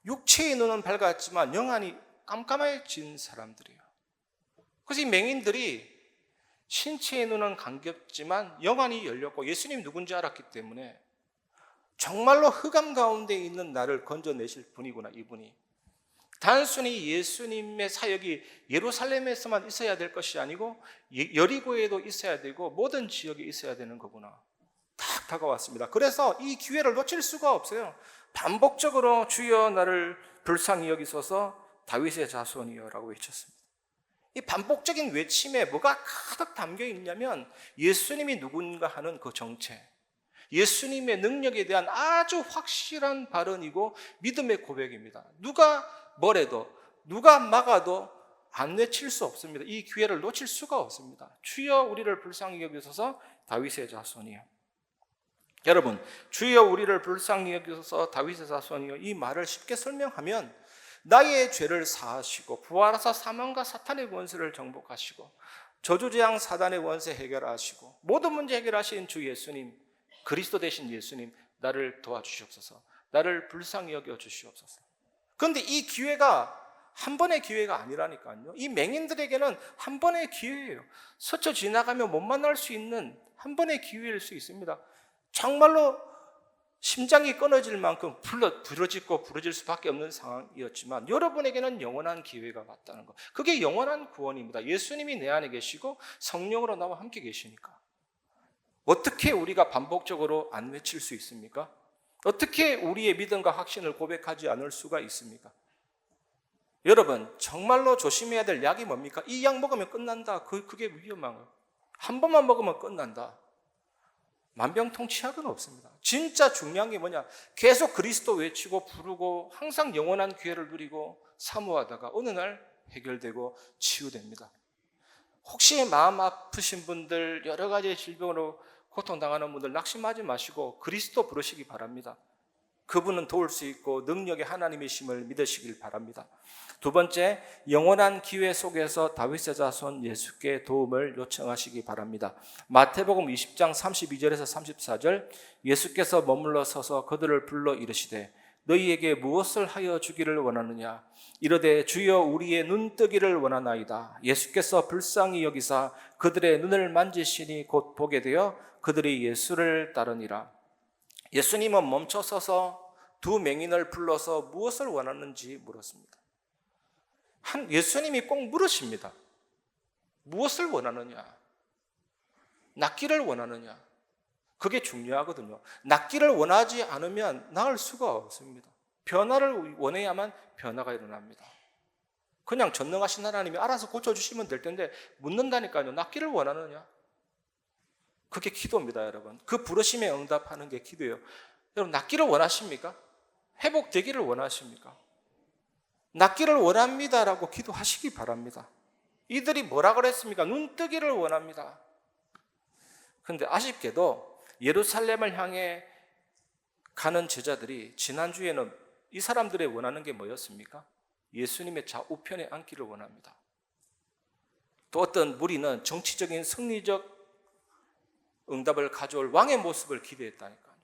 육체의 눈은 밝았지만 영안이 깜깜해진 사람들이에요. 그래서 이 맹인들이 신체의 눈은 감겼지만 영안이 열렸고 예수님이 누군지 알았기 때문에 정말로 흑암 가운데 있는 나를 건져내실 분이구나, 이분이. 단순히 예수님의 사역이 예루살렘에서만 있어야 될 것이 아니고 여리고에도 있어야 되고 모든 지역에 있어야 되는 거구나. 딱 다가왔습니다. 그래서 이 기회를 놓칠 수가 없어요. 반복적으로 주여 나를 불쌍히 여기소서 다윗의 자손이여라고 외쳤습니다. 이 반복적인 외침에 뭐가 가득 담겨 있냐면 예수님이 누군가 하는 그 정체, 예수님의 능력에 대한 아주 확실한 발언이고 믿음의 고백입니다. 누가 뭐래도 누가 막아도 안 외칠 수 없습니다. 이 기회를 놓칠 수가 없습니다. 주여 우리를 불쌍히 여기소서 다윗의 자손이여. 여러분, 주여 우리를 불쌍히 여기소서 다윗의 자손이여, 이 말을 쉽게 설명하면 나의 죄를 사하시고 부활하사 사망과 사탄의 권세를 정복하시고 저주재앙 사단의 권세 해결하시고 모든 문제 해결하신 주 예수님, 그리스도 되신 예수님, 나를 도와주시옵소서, 나를 불쌍히 여겨 주시옵소서. 그런데 이 기회가 한 번의 기회가 아니라니까요. 이 맹인들에게는 한 번의 기회예요. 스쳐 지나가며 못 만날 수 있는 한 번의 기회일 수 있습니다. 정말로 심장이 끊어질 만큼 부러지고 부러질 수밖에 없는 상황이었지만 여러분에게는 영원한 기회가 왔다는 것, 그게 영원한 구원입니다. 예수님이 내 안에 계시고 성령으로 나와 함께 계시니까. 어떻게 우리가 반복적으로 안 외칠 수 있습니까? 어떻게 우리의 믿음과 확신을 고백하지 않을 수가 있습니까? 여러분, 정말로 조심해야 될 약이 뭡니까? 이 약 먹으면 끝난다. 그게 위험한 거예요. 한 번만 먹으면 끝난다. 만병통치약은 없습니다. 진짜 중요한 게 뭐냐? 계속 그리스도 외치고 부르고 항상 영원한 기회를 누리고 사모하다가 어느 날 해결되고 치유됩니다. 혹시 마음 아프신 분들, 여러 가지 질병으로 고통당하는 분들 낙심하지 마시고 그리스도 부르시기 바랍니다. 그분은 도울 수 있고 능력의 하나님이심을 믿으시길 바랍니다. 두 번째, 영원한 기회 속에서 다윗의 자손 예수께 도움을 요청하시기 바랍니다. 마태복음 20장 32절에서 34절, 예수께서 머물러 서서 그들을 불러 이르시되 너희에게 무엇을 하여 주기를 원하느냐? 이르되 주여 우리의 눈 뜨기를 원하나이다. 예수께서 불쌍히 여기사 그들의 눈을 만지시니 곧 보게 되어 그들이 예수를 따르니라. 예수님은 멈춰 서서 두 맹인을 불러서 무엇을 원하는지 물었습니다. 예수님이 꼭 물으십니다. 무엇을 원하느냐? 낫기를 원하느냐? 그게 중요하거든요. 낫기를 원하지 않으면 나을 수가 없습니다. 변화를 원해야만 변화가 일어납니다. 그냥 전능하신 하나님이 알아서 고쳐주시면 될 텐데 묻는다니까요. 낫기를 원하느냐? 그게 기도입니다, 여러분. 그 부르심에 응답하는 게 기도예요. 여러분, 낫기를 원하십니까? 회복되기를 원하십니까? 낫기를 원합니다라고 기도하시기 바랍니다. 이들이 뭐라 그랬습니까? 눈 뜨기를 원합니다. 그런데 아쉽게도 예루살렘을 향해 가는 제자들이 지난주에는 이 사람들의 원하는 게 뭐였습니까? 예수님의 좌우편에 앉기를 원합니다. 또 어떤 무리는 정치적인 승리적 응답을 가져올 왕의 모습을 기대했다니까요.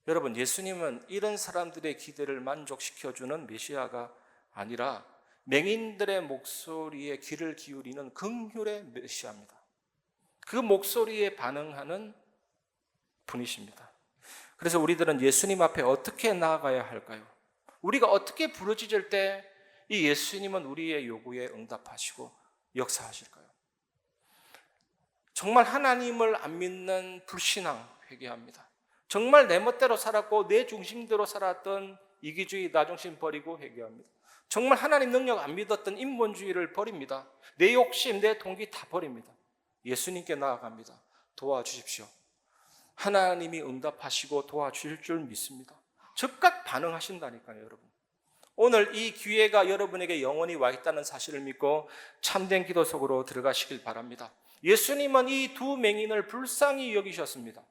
여러분, 예수님은 이런 사람들의 기대를 만족시켜주는 메시아가 아니라 맹인들의 목소리에 귀를 기울이는 긍휼의 메시아입니다. 그 목소리에 반응하는 분이십니다. 그래서 우리들은 예수님 앞에 어떻게 나아가야 할까요? 우리가 어떻게 부르짖을 때 이 예수님은 우리의 요구에 응답하시고 역사하실까요? 정말 하나님을 안 믿는 불신앙 회개합니다. 정말 내 멋대로 살았고 내 중심대로 살았던 이기주의, 나중심 버리고 회개합니다. 정말 하나님 능력 안 믿었던 인본주의를 버립니다. 내 욕심, 내 동기 다 버립니다. 예수님께 나아갑니다. 도와주십시오. 하나님이 응답하시고 도와주실 줄 믿습니다. 즉각 반응하신다니까요, 여러분. 오늘 이 기회가 여러분에게 영원히 와 있다는 사실을 믿고 참된 기도 속으로 들어가시길 바랍니다. 예수님은 이 두 맹인을 불쌍히 여기셨습니다.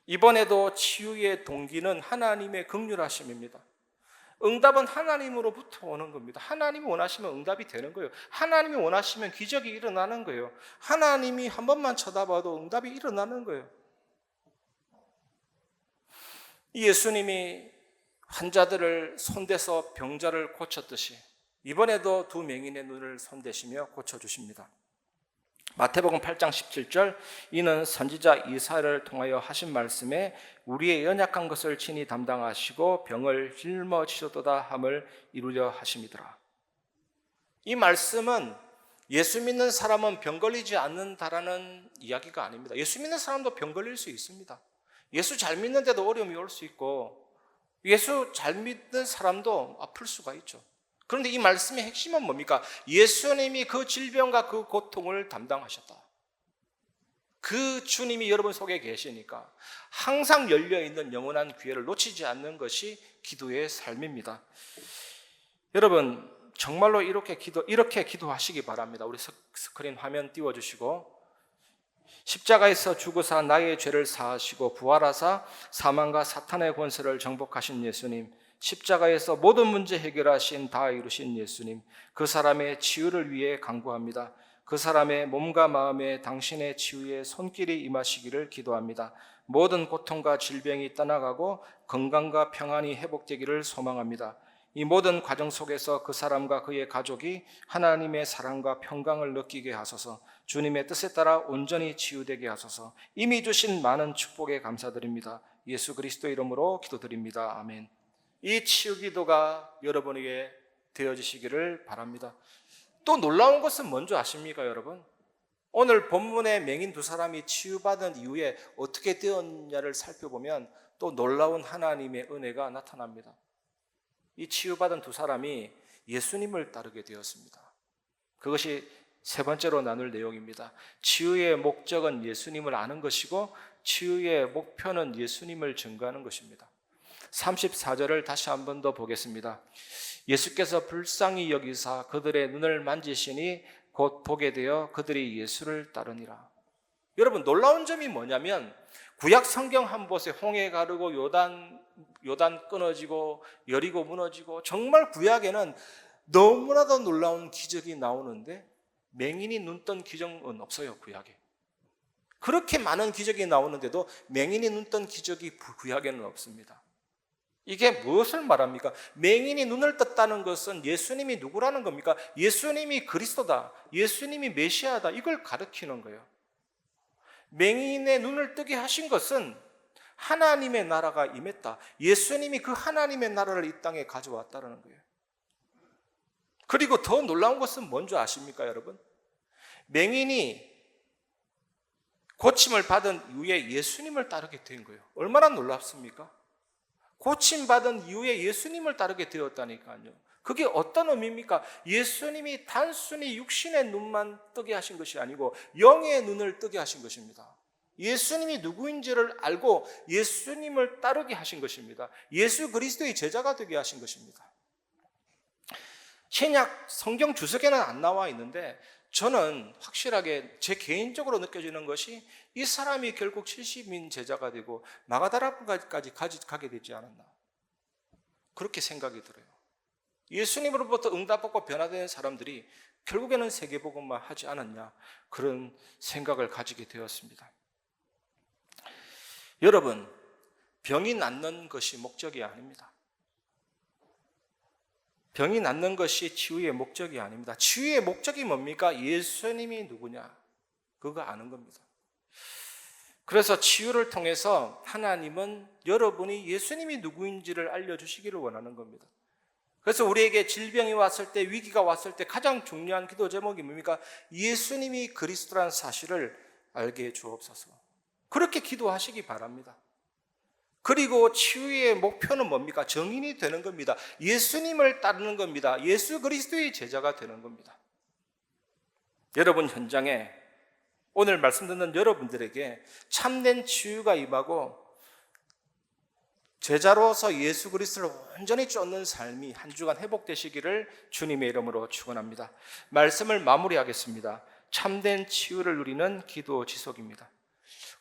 이번에도 치유의 동기는 하나님의 긍휼하심입니다. 응답은 하나님으로부터 오는 겁니다. 하나님이 원하시면 응답이 되는 거예요. 하나님이 원하시면 기적이 일어나는 거예요. 하나님이 한 번만 쳐다봐도 응답이 일어나는 거예요. 이 예수님이 환자들을 손대서 병자를 고쳤듯이 이번에도 두 맹인의 눈을 손대시며 고쳐주십니다. 마태복음 8장 17절, 이는 선지자 이사야를 통하여 하신 말씀에 우리의 연약한 것을 친히 담당하시고 병을 짊어지셨도다 함을 이루려 하심이더라. 이 말씀은 예수 믿는 사람은 병 걸리지 않는다라는 이야기가 아닙니다. 예수 믿는 사람도 병 걸릴 수 있습니다. 예수 잘 믿는데도 어려움이 올 수 있고, 예수 잘 믿는 사람도 아플 수가 있죠. 그런데 이 말씀의 핵심은 뭡니까? 예수님이 그 질병과 그 고통을 담당하셨다. 그 주님이 여러분 속에 계시니까 항상 열려있는 영원한 기회를 놓치지 않는 것이 기도의 삶입니다. 여러분, 정말로 이렇게 기도하시기 바랍니다. 우리 스크린 화면 띄워주시고, 십자가에서 죽으사 나의 죄를 사하시고 부활하사 사망과 사탄의 권세를 정복하신 예수님, 십자가에서 모든 문제 해결하신 다 이루신 예수님, 그 사람의 치유를 위해 간구합니다. 그 사람의 몸과 마음에 당신의 치유의 손길이 임하시기를 기도합니다. 모든 고통과 질병이 떠나가고 건강과 평안이 회복되기를 소망합니다. 이 모든 과정 속에서 그 사람과 그의 가족이 하나님의 사랑과 평강을 느끼게 하소서. 주님의 뜻에 따라 온전히 치유되게 하소서. 이미 주신 많은 축복에 감사드립니다. 예수 그리스도의 이름으로 기도드립니다. 아멘. 이 치유 기도가 여러분에게 되어지시기를 바랍니다. 또 놀라운 것은 뭔지 아십니까, 여러분? 오늘 본문의 맹인 두 사람이 치유받은 이후에 어떻게 되었냐를 살펴보면 또 놀라운 하나님의 은혜가 나타납니다. 이 치유받은 두 사람이 예수님을 따르게 되었습니다. 그것이 세 번째로 나눌 내용입니다. 치유의 목적은 예수님을 아는 것이고 치유의 목표는 예수님을 증거하는 것입니다. 34절을 다시 한 번 더 보겠습니다. 예수께서 불쌍히 여기사 그들의 눈을 만지시니 곧 보게 되어 그들이 예수를 따르니라. 여러분, 놀라운 점이 뭐냐면 구약 성경 한 곳에 홍해 가르고 요단 끊어지고 여리고 무너지고, 정말 구약에는 너무나도 놀라운 기적이 나오는데 맹인이 눈 뜬 기적은 없어요. 구약에 그렇게 많은 기적이 나오는데도 맹인이 눈 뜬 기적이 구약에는 없습니다. 이게 무엇을 말합니까? 맹인이 눈을 떴다는 것은 예수님이 누구라는 겁니까? 예수님이 그리스도다, 예수님이 메시아다, 이걸 가르치는 거예요. 맹인의 눈을 뜨게 하신 것은 하나님의 나라가 임했다, 예수님이 그 하나님의 나라를 이 땅에 가져왔다는 거예요. 그리고 더 놀라운 것은 뭔지 아십니까, 여러분? 맹인이 고침을 받은 이후에 예수님을 따르게 된 거예요. 얼마나 놀랍습니까? 고침받은 이후에 예수님을 따르게 되었다니까요. 그게 어떤 의미입니까? 예수님이 단순히 육신의 눈만 뜨게 하신 것이 아니고 영의 눈을 뜨게 하신 것입니다. 예수님이 누구인지를 알고 예수님을 따르게 하신 것입니다. 예수 그리스도의 제자가 되게 하신 것입니다. 신약 성경 주석에는 안 나와 있는데 저는 확실하게 제 개인적으로 느껴지는 것이 이 사람이 결국 70인 제자가 되고 마가다라까지 가게 되지 않았나, 그렇게 생각이 들어요. 예수님으로부터 응답받고 변화되는 사람들이 결국에는 세계복음만 하지 않았냐, 그런 생각을 가지게 되었습니다. 여러분, 병이 낫는 것이 목적이 아닙니다. 병이 낫는 것이 치유의 목적이 아닙니다. 치유의 목적이 뭡니까? 예수님이 누구냐, 그거 아는 겁니다. 그래서 치유를 통해서 하나님은 여러분이 예수님이 누구인지를 알려주시기를 원하는 겁니다. 그래서 우리에게 질병이 왔을 때, 위기가 왔을 때 가장 중요한 기도 제목이 뭡니까? 예수님이 그리스도라는 사실을 알게 해 주옵소서. 그렇게 기도하시기 바랍니다. 그리고 치유의 목표는 뭡니까? 정인이 되는 겁니다. 예수님을 따르는 겁니다. 예수 그리스도의 제자가 되는 겁니다. 여러분 현장에 오늘 말씀 듣는 여러분들에게 참된 치유가 임하고 제자로서 예수 그리스도를 온전히 쫓는 삶이 한 주간 회복되시기를 주님의 이름으로 축원합니다. 말씀을 마무리하겠습니다. 참된 치유를 누리는 기도 지속입니다.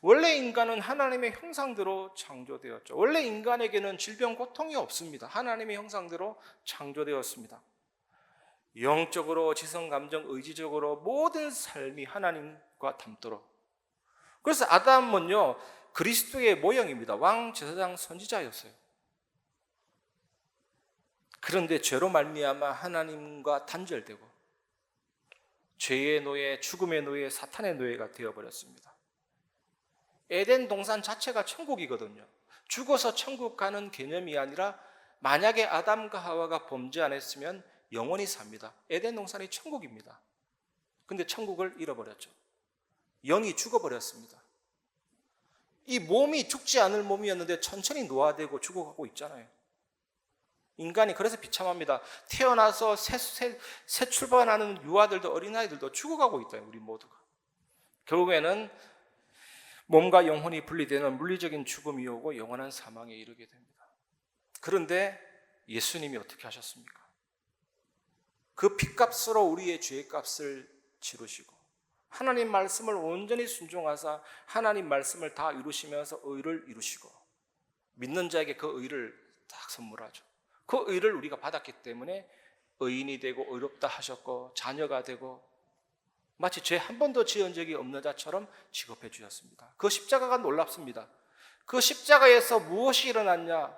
원래 인간은 하나님의 형상대로 창조되었죠. 원래 인간에게는 질병, 고통이 없습니다. 하나님의 형상대로 창조되었습니다. 영적으로, 지성, 감정, 의지적으로 모든 삶이 하나님과 닮도록. 그래서 아담은요, 그리스도의 모형입니다. 왕, 제사장, 선지자였어요. 그런데 죄로 말미암아 하나님과 단절되고 죄의 노예, 죽음의 노예, 사탄의 노예가 되어버렸습니다. 에덴 동산 자체가 천국이거든요. 죽어서 천국 가는 개념이 아니라 만약에 아담과 하와가 범죄 안 했으면 영원히 삽니다. 에덴 동산이 천국입니다. 근데 천국을 잃어버렸죠. 영이 죽어버렸습니다. 이 몸이 죽지 않을 몸이었는데 천천히 노화되고 죽어가고 있잖아요. 인간이 그래서 비참합니다. 태어나서 새 출발하는 유아들도 어린아이들도 죽어가고 있다. 우리 모두가. 결국에는 몸과 영혼이 분리되는 물리적인 죽음이 오고 영원한 사망에 이르게 됩니다. 그런데 예수님이 어떻게 하셨습니까? 그 핏값으로 우리의 죄의 값을 치르시고 하나님 말씀을 온전히 순종하사 하나님 말씀을 다 이루시면서 의를 이루시고 믿는 자에게 그 의를 딱 선물하죠. 그 의를 우리가 받았기 때문에 의인이 되고 의롭다 하셨고 자녀가 되고 마치 죄 한 번도 지은 적이 없는 자처럼 취급해 주셨습니다. 그 십자가가 놀랍습니다. 그 십자가에서 무엇이 일어났냐?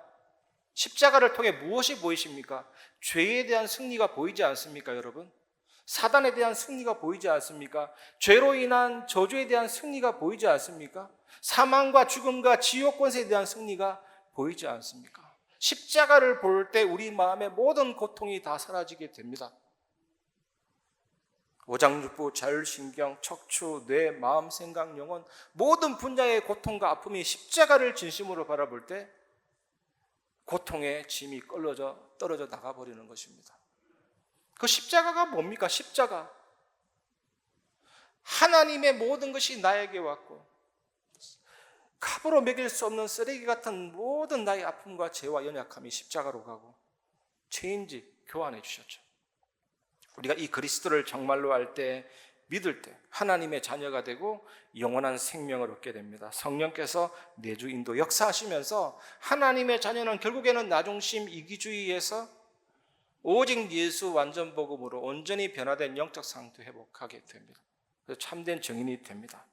십자가를 통해 무엇이 보이십니까? 죄에 대한 승리가 보이지 않습니까, 여러분? 사단에 대한 승리가 보이지 않습니까? 죄로 인한 저주에 대한 승리가 보이지 않습니까? 사망과 죽음과 지옥 권세에 대한 승리가 보이지 않습니까? 십자가를 볼 때 우리 마음의 모든 고통이 다 사라지게 됩니다. 오장육부, 자율신경, 척추, 뇌, 마음, 생각, 영혼 모든 분야의 고통과 아픔이 십자가를 진심으로 바라볼 때 고통의 짐이 떨어져 나가버리는 것입니다. 그 십자가가 뭡니까? 십자가. 하나님의 모든 것이 나에게 왔고 값으로 매길 수 없는 쓰레기 같은 모든 나의 아픔과 죄와 연약함이 십자가로 가고 죄인지 교환해 주셨죠. 우리가 이 그리스도를 정말로 알 때, 믿을 때 하나님의 자녀가 되고 영원한 생명을 얻게 됩니다. 성령께서 내주 인도 역사하시면서 하나님의 자녀는 결국에는 나중심 이기주의에서 오직 예수 완전 복음으로 온전히 변화된 영적 상태 회복하게 됩니다. 그래서 참된 증인이 됩니다.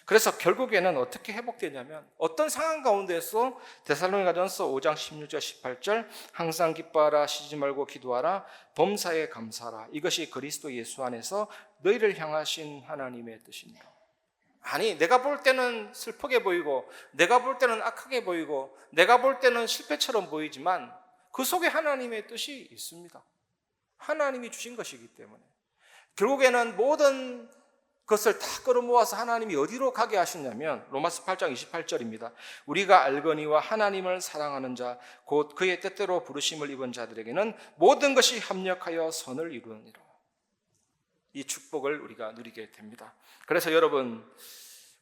그래서 결국에는 어떻게 회복되냐면 어떤 상황 가운데서 데살로니가전서 5장 16절 18절 항상 기뻐하라, 쉬지 말고 기도하라, 범사에 감사하라, 이것이 그리스도 예수 안에서 너희를 향하신 하나님의 뜻이니라. 아니, 내가 볼 때는 슬프게 보이고 내가 볼 때는 악하게 보이고 내가 볼 때는 실패처럼 보이지만 그 속에 하나님의 뜻이 있습니다. 하나님이 주신 것이기 때문에 결국에는 모든 그것을 다 끌어모아서 하나님이 어디로 가게 하셨냐면 로마서 8장 28절입니다. 우리가 알거니와 하나님을 사랑하는 자 곧 그의 뜻대로 부르심을 입은 자들에게는 모든 것이 합력하여 선을 이루느니라. 이 축복을 우리가 누리게 됩니다. 그래서 여러분,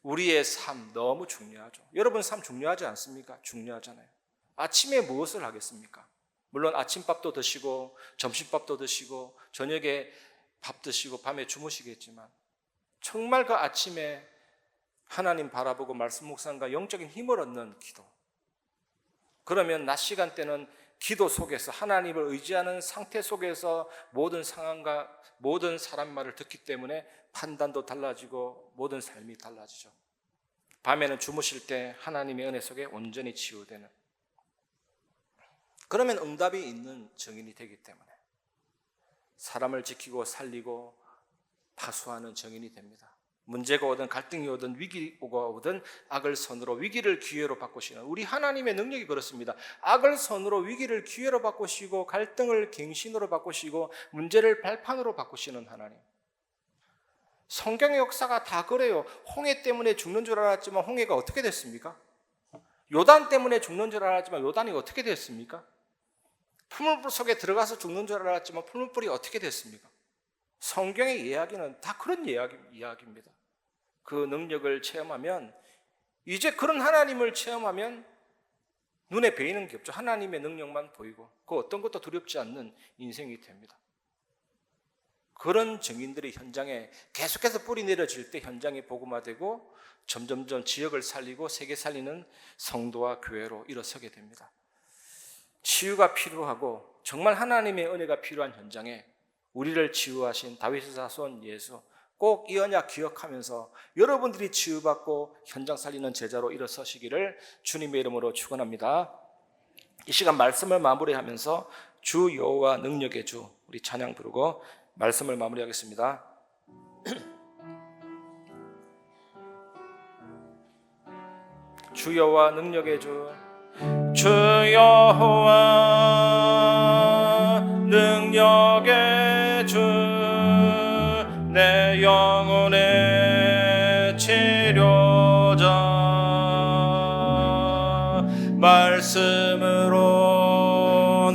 우리의 삶 너무 중요하죠. 여러분 삶 중요하지 않습니까? 중요하잖아요. 아침에 무엇을 하겠습니까? 물론 아침밥도 드시고 점심밥도 드시고 저녁에 밥 드시고 밤에 주무시겠지만 정말 그 아침에 하나님 바라보고 말씀 묵상과 영적인 힘을 얻는 기도, 그러면 낮 시간대는 기도 속에서 하나님을 의지하는 상태 속에서 모든 상황과 모든 사람 말을 듣기 때문에 판단도 달라지고 모든 삶이 달라지죠. 밤에는 주무실 때 하나님의 은혜 속에 온전히 치유되는, 그러면 응답이 있는 증인이 되기 때문에 사람을 지키고 살리고 파수하는 증인이 됩니다. 문제가 오든 갈등이 오든 위기가 오든 악을 선으로 위기를 기회로 바꾸시는 우리 하나님의 능력이 그렇습니다. 악을 선으로 위기를 기회로 바꾸시고 갈등을 갱신으로 바꾸시고 문제를 발판으로 바꾸시는 하나님. 성경의 역사가 다 그래요. 홍해 때문에 죽는 줄 알았지만 홍해가 어떻게 됐습니까? 요단 때문에 죽는 줄 알았지만 요단이 어떻게 됐습니까? 풀물불 속에 들어가서 죽는 줄 알았지만 풀물불이 어떻게 됐습니까? 성경의 이야기는 다 그런 이야기입니다. 그 능력을 체험하면, 이제 그런 하나님을 체험하면 눈에 보이는 게 없죠. 하나님의 능력만 보이고 그 어떤 것도 두렵지 않는 인생이 됩니다. 그런 증인들이 현장에 계속해서 뿌리 내려질 때 현장이 복음화되고 점점점 지역을 살리고 세계 살리는 성도와 교회로 일어서게 됩니다. 치유가 필요하고 정말 하나님의 은혜가 필요한 현장에 우리를 치유하신 다윗의 자손 예수 꼭 이 언약 기억하면서 여러분들이 치유받고 현장 살리는 제자로 일어서시기를 주님의 이름으로 축원합니다. 이 시간 말씀을 마무리하면서 주 여호와 능력의 주 우리 찬양 부르고 말씀을 마무리하겠습니다. 주 여호와 능력의 주, 주 여호와 능력의 주, 내 영혼의 치료자, 말씀으로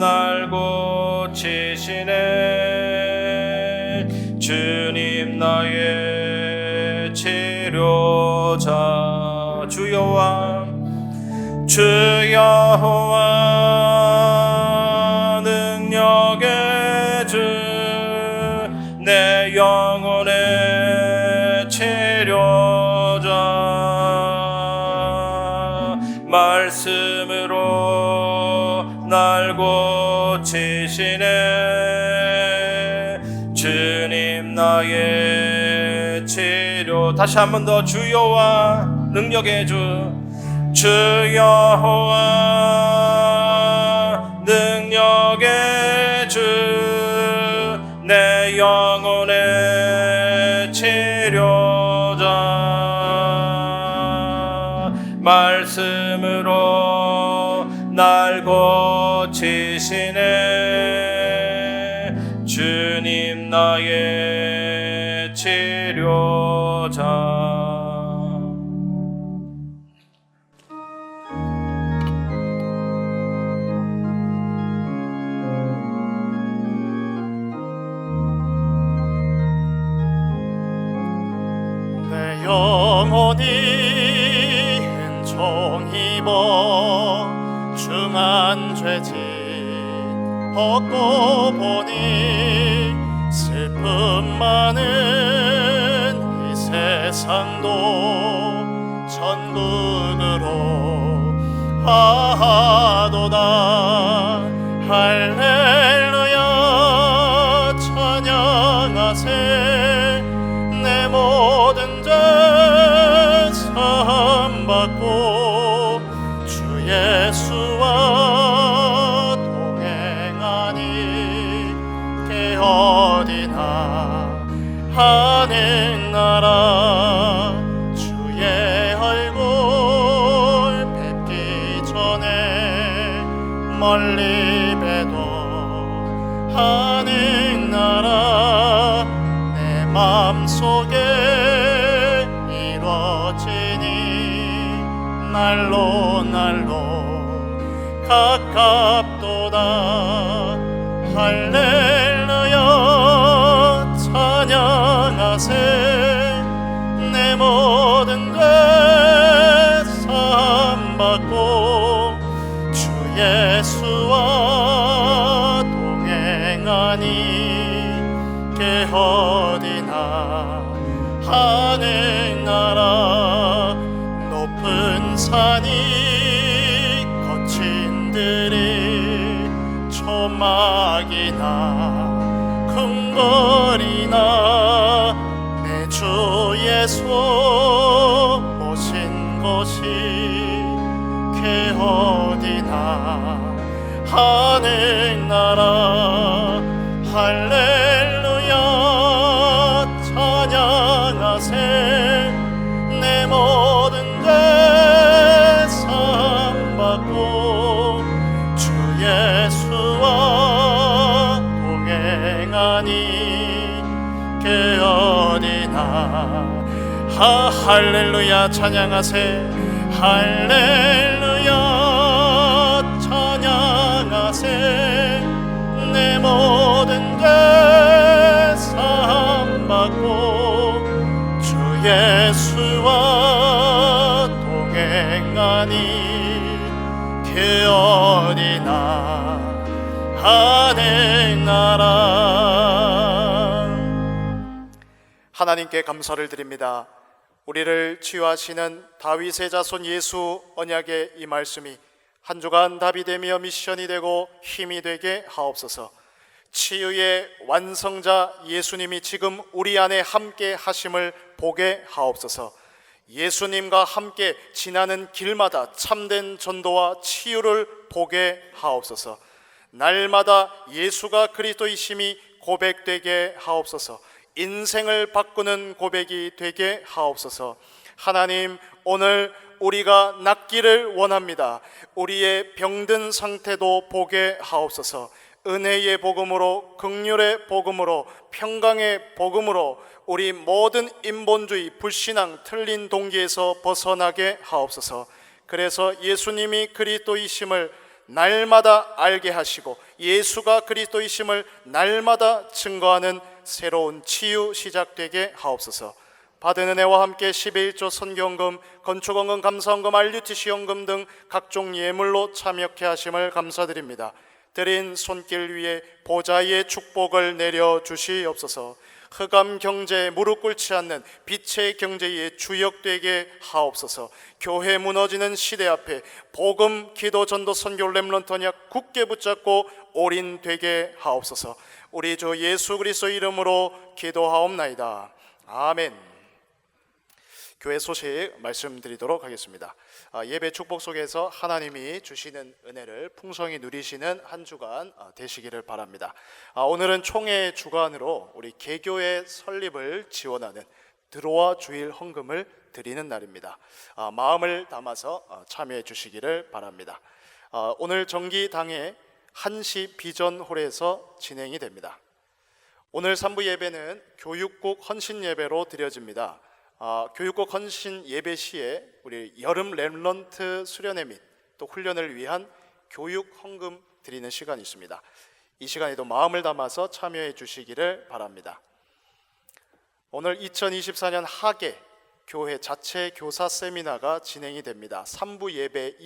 날 고치시네. 주님 나의 치료자, 주 여호와, 주 여호와 능력의 주, 내 영혼의 치료자, 말씀으로 날 고치시네. 주님 나의 치료. 다시 한 번 더, 주 여호와 능력의 주, 주 여호와 능력의 주, 내 영혼의 치료자, 말씀으로 날 고치시네. 주님 나의 치료자. 내 영혼이 은총 입어 중한 죄짓 벗고 보니 슬픔 많은 이 세상도 천국으로 하도다. 할렐루야 찬양하세. 내 모든 죄 사함받고 주 예수와 동행하니 게 어디나 하늘나라. 주의 얼굴 뵙기 전에 멀리 봬도 하늘나라. 내 맘속에 이루어지니 날로 가깝도다. 할렐루야 찬양하세. 내 모든 죄 사함받고 주 예수와 동행하니 게 어디나 하늘나라. 높은 산이 거친 들이 초막이나 큰 거리나 내 주 예수 오신 곳이 게 어디나 하늘나라. 할렐루야 찬양하세. 내 모든 죄 사함받고 주 예수와 동행하니 게 어디나 할렐루야 찬양하세. 할렐루야 찬양하세. 내 모든 죄 사함받고 주 예수와 동행하니 게 어디나 하늘나라. 하나님께 감사를 드립니다. 우리를 치유하시는 다윗의 자손 예수 언약의 이 말씀이 한 주간 답이 되며 미션이 되고 힘이 되게 하옵소서. 치유의 완성자 예수님이 지금 우리 안에 함께 하심을 보게 하옵소서. 예수님과 함께 지나는 길마다 참된 전도와 치유를 보게 하옵소서. 날마다 예수가 그리스도이심이 고백되게 하옵소서. 인생을 바꾸는 고백이 되게 하옵소서. 하나님, 오늘 우리가 낫기를 원합니다. 우리의 병든 상태도 보게 하옵소서. 은혜의 복음으로, 긍휼의 복음으로, 평강의 복음으로 우리 모든 인본주의, 불신앙, 틀린 동기에서 벗어나게 하옵소서. 그래서 예수님이 그리스도이심을 날마다 알게 하시고 예수가 그리스도이심을 날마다 증거하는 새로운 치유 시작되게 하옵소서. 받은 은혜와 함께 11조 선교헌금, 건축헌금, 감사헌금, RUTC 헌금 등 각종 예물로 참여케 하심을 감사드립니다. 드린 손길 위에 보좌의 축복을 내려주시옵소서. 흑암 경제에 무릎 꿇지 않는 빛의 경제의 주역되게 하옵소서. 교회 무너지는 시대 앞에 복음, 기도, 전도, 선교, 렘넌트 언약 굳게 붙잡고 올인되게 하옵소서. 우리 주 예수 그리스도 이름으로 기도하옵나이다. 아멘. 교회 소식 말씀드리도록 하겠습니다. 예배 축복 속에서 하나님이 주시는 은혜를 풍성히 누리시는 한 주간 되시기를 바랍니다. 오늘은 총회 주간으로 우리 개교의 설립을 지원하는 들어와 주일 헌금을 드리는 날입니다. 마음을 담아서 참여해 주시기를 바랍니다. 오늘 정기당회 한시 비전홀에서 진행이 됩니다. 오늘 3부 예배는 교육국 헌신 예배로 드려집니다. 교육국 헌신 예배 시에 우리 여름 렘넌트 수련회 및 또 훈련을 위한 교육 헌금 드리는 시간이 있습니다. 이 시간에도 마음을 담아서 참여해 주시기를 바랍니다. 오늘 2024년 하계 교회 자체 교사 세미나가 진행이 됩니다. 3부 예배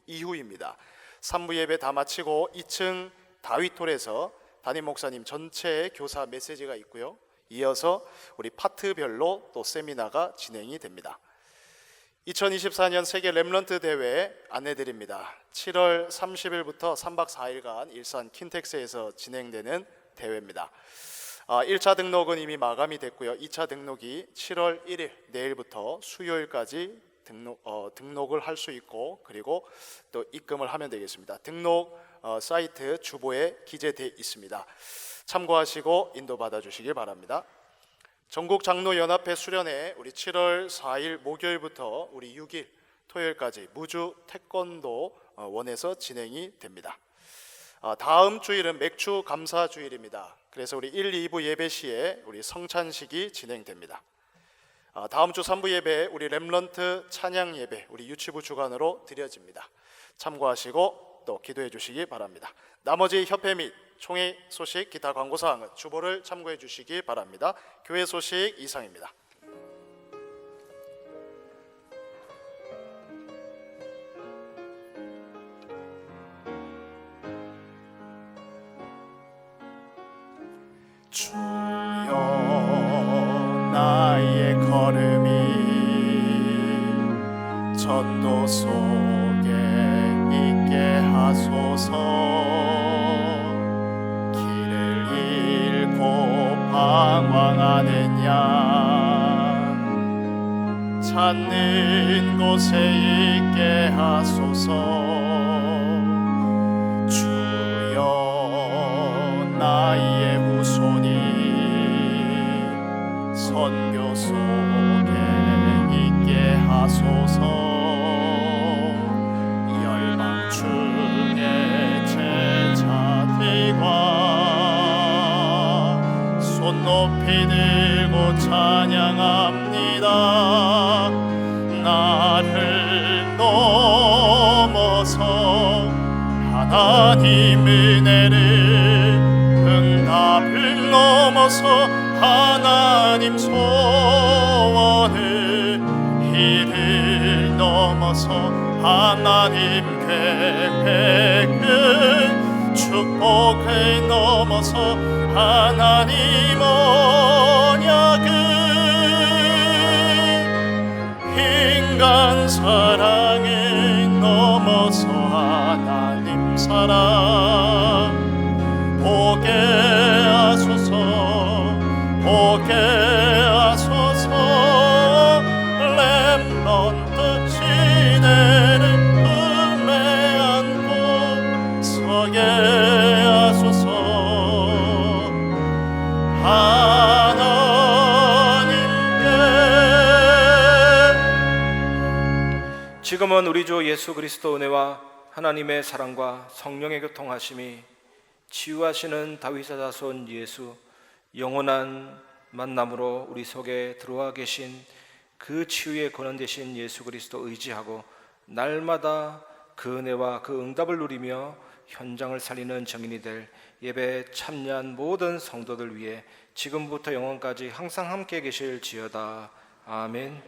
이후입니다. 3부 예배 다 마치고 2층 다윗홀에서 담임 목사님 전체의 교사 메시지가 있고요. 이어서 우리 파트별로 또 세미나가 진행이 됩니다. 2024년 세계 렘넌트 대회 안내드립니다. 7월 30일부터 3박 4일간 일산 킨텍스에서 진행되는 대회입니다. 1차 등록은 이미 마감이 됐고요. 2차 등록이 7월 1일 내일부터 수요일까지 등록을 할 수 있고, 그리고 또 입금을 하면 되겠습니다. 등록 사이트 주보에 기재되어 있습니다. 참고하시고 인도받아 주시길 바랍니다. 전국 장로연합회 수련회 우리 7월 4일 목요일부터 우리 6일 토요일까지 무주 태권도 원에서 진행이 됩니다. 다음 주일은 맥주 감사 주일입니다. 그래서 우리 1, 2부 예배 시에 우리 성찬식이 진행됩니다. 다음 주 3부 예배 우리 렘넌트 찬양 예배 우리 유치부 주관으로 드려집니다. 참고하시고 또 기도해 주시기 바랍니다. 나머지 협회 및 총회 소식, 기타 광고 사항은 주보를 참고해 주시기 바랍니다. 교회 소식 이상입니다. 주여 나의 걸음이 전도 속에 있게 하소서. 방황하는 양 찾는 곳에 있게 하소서. 주여 나의 후손이 선교 속에 있게 하소서. 열방 중에 제자들과 손 높이 들고 찬양합니다. 나를 넘어서 하나님 은혜를, 응답을 넘어서 하나님 소원을, 이를 넘어서 하나님 계획을, 축복을 넘어서 하나님 언약을, 인간 사랑을 넘어서 하나님 사랑, 보게 지금은 우리 주 예수 그리스도 은혜와 하나님의 사랑과 성령의 교통하심이 치유하시는 다윗의 자손 예수 영원한 만남으로 우리 속에 들어와 계신 그 치유의 권한 되신 예수 그리스도 의지하고 날마다 그 은혜와 그 응답을 누리며 현장을 살리는 정인이 될 예배에 참여한 모든 성도들 위해 지금부터 영원까지 항상 함께 계실지어다. 아멘.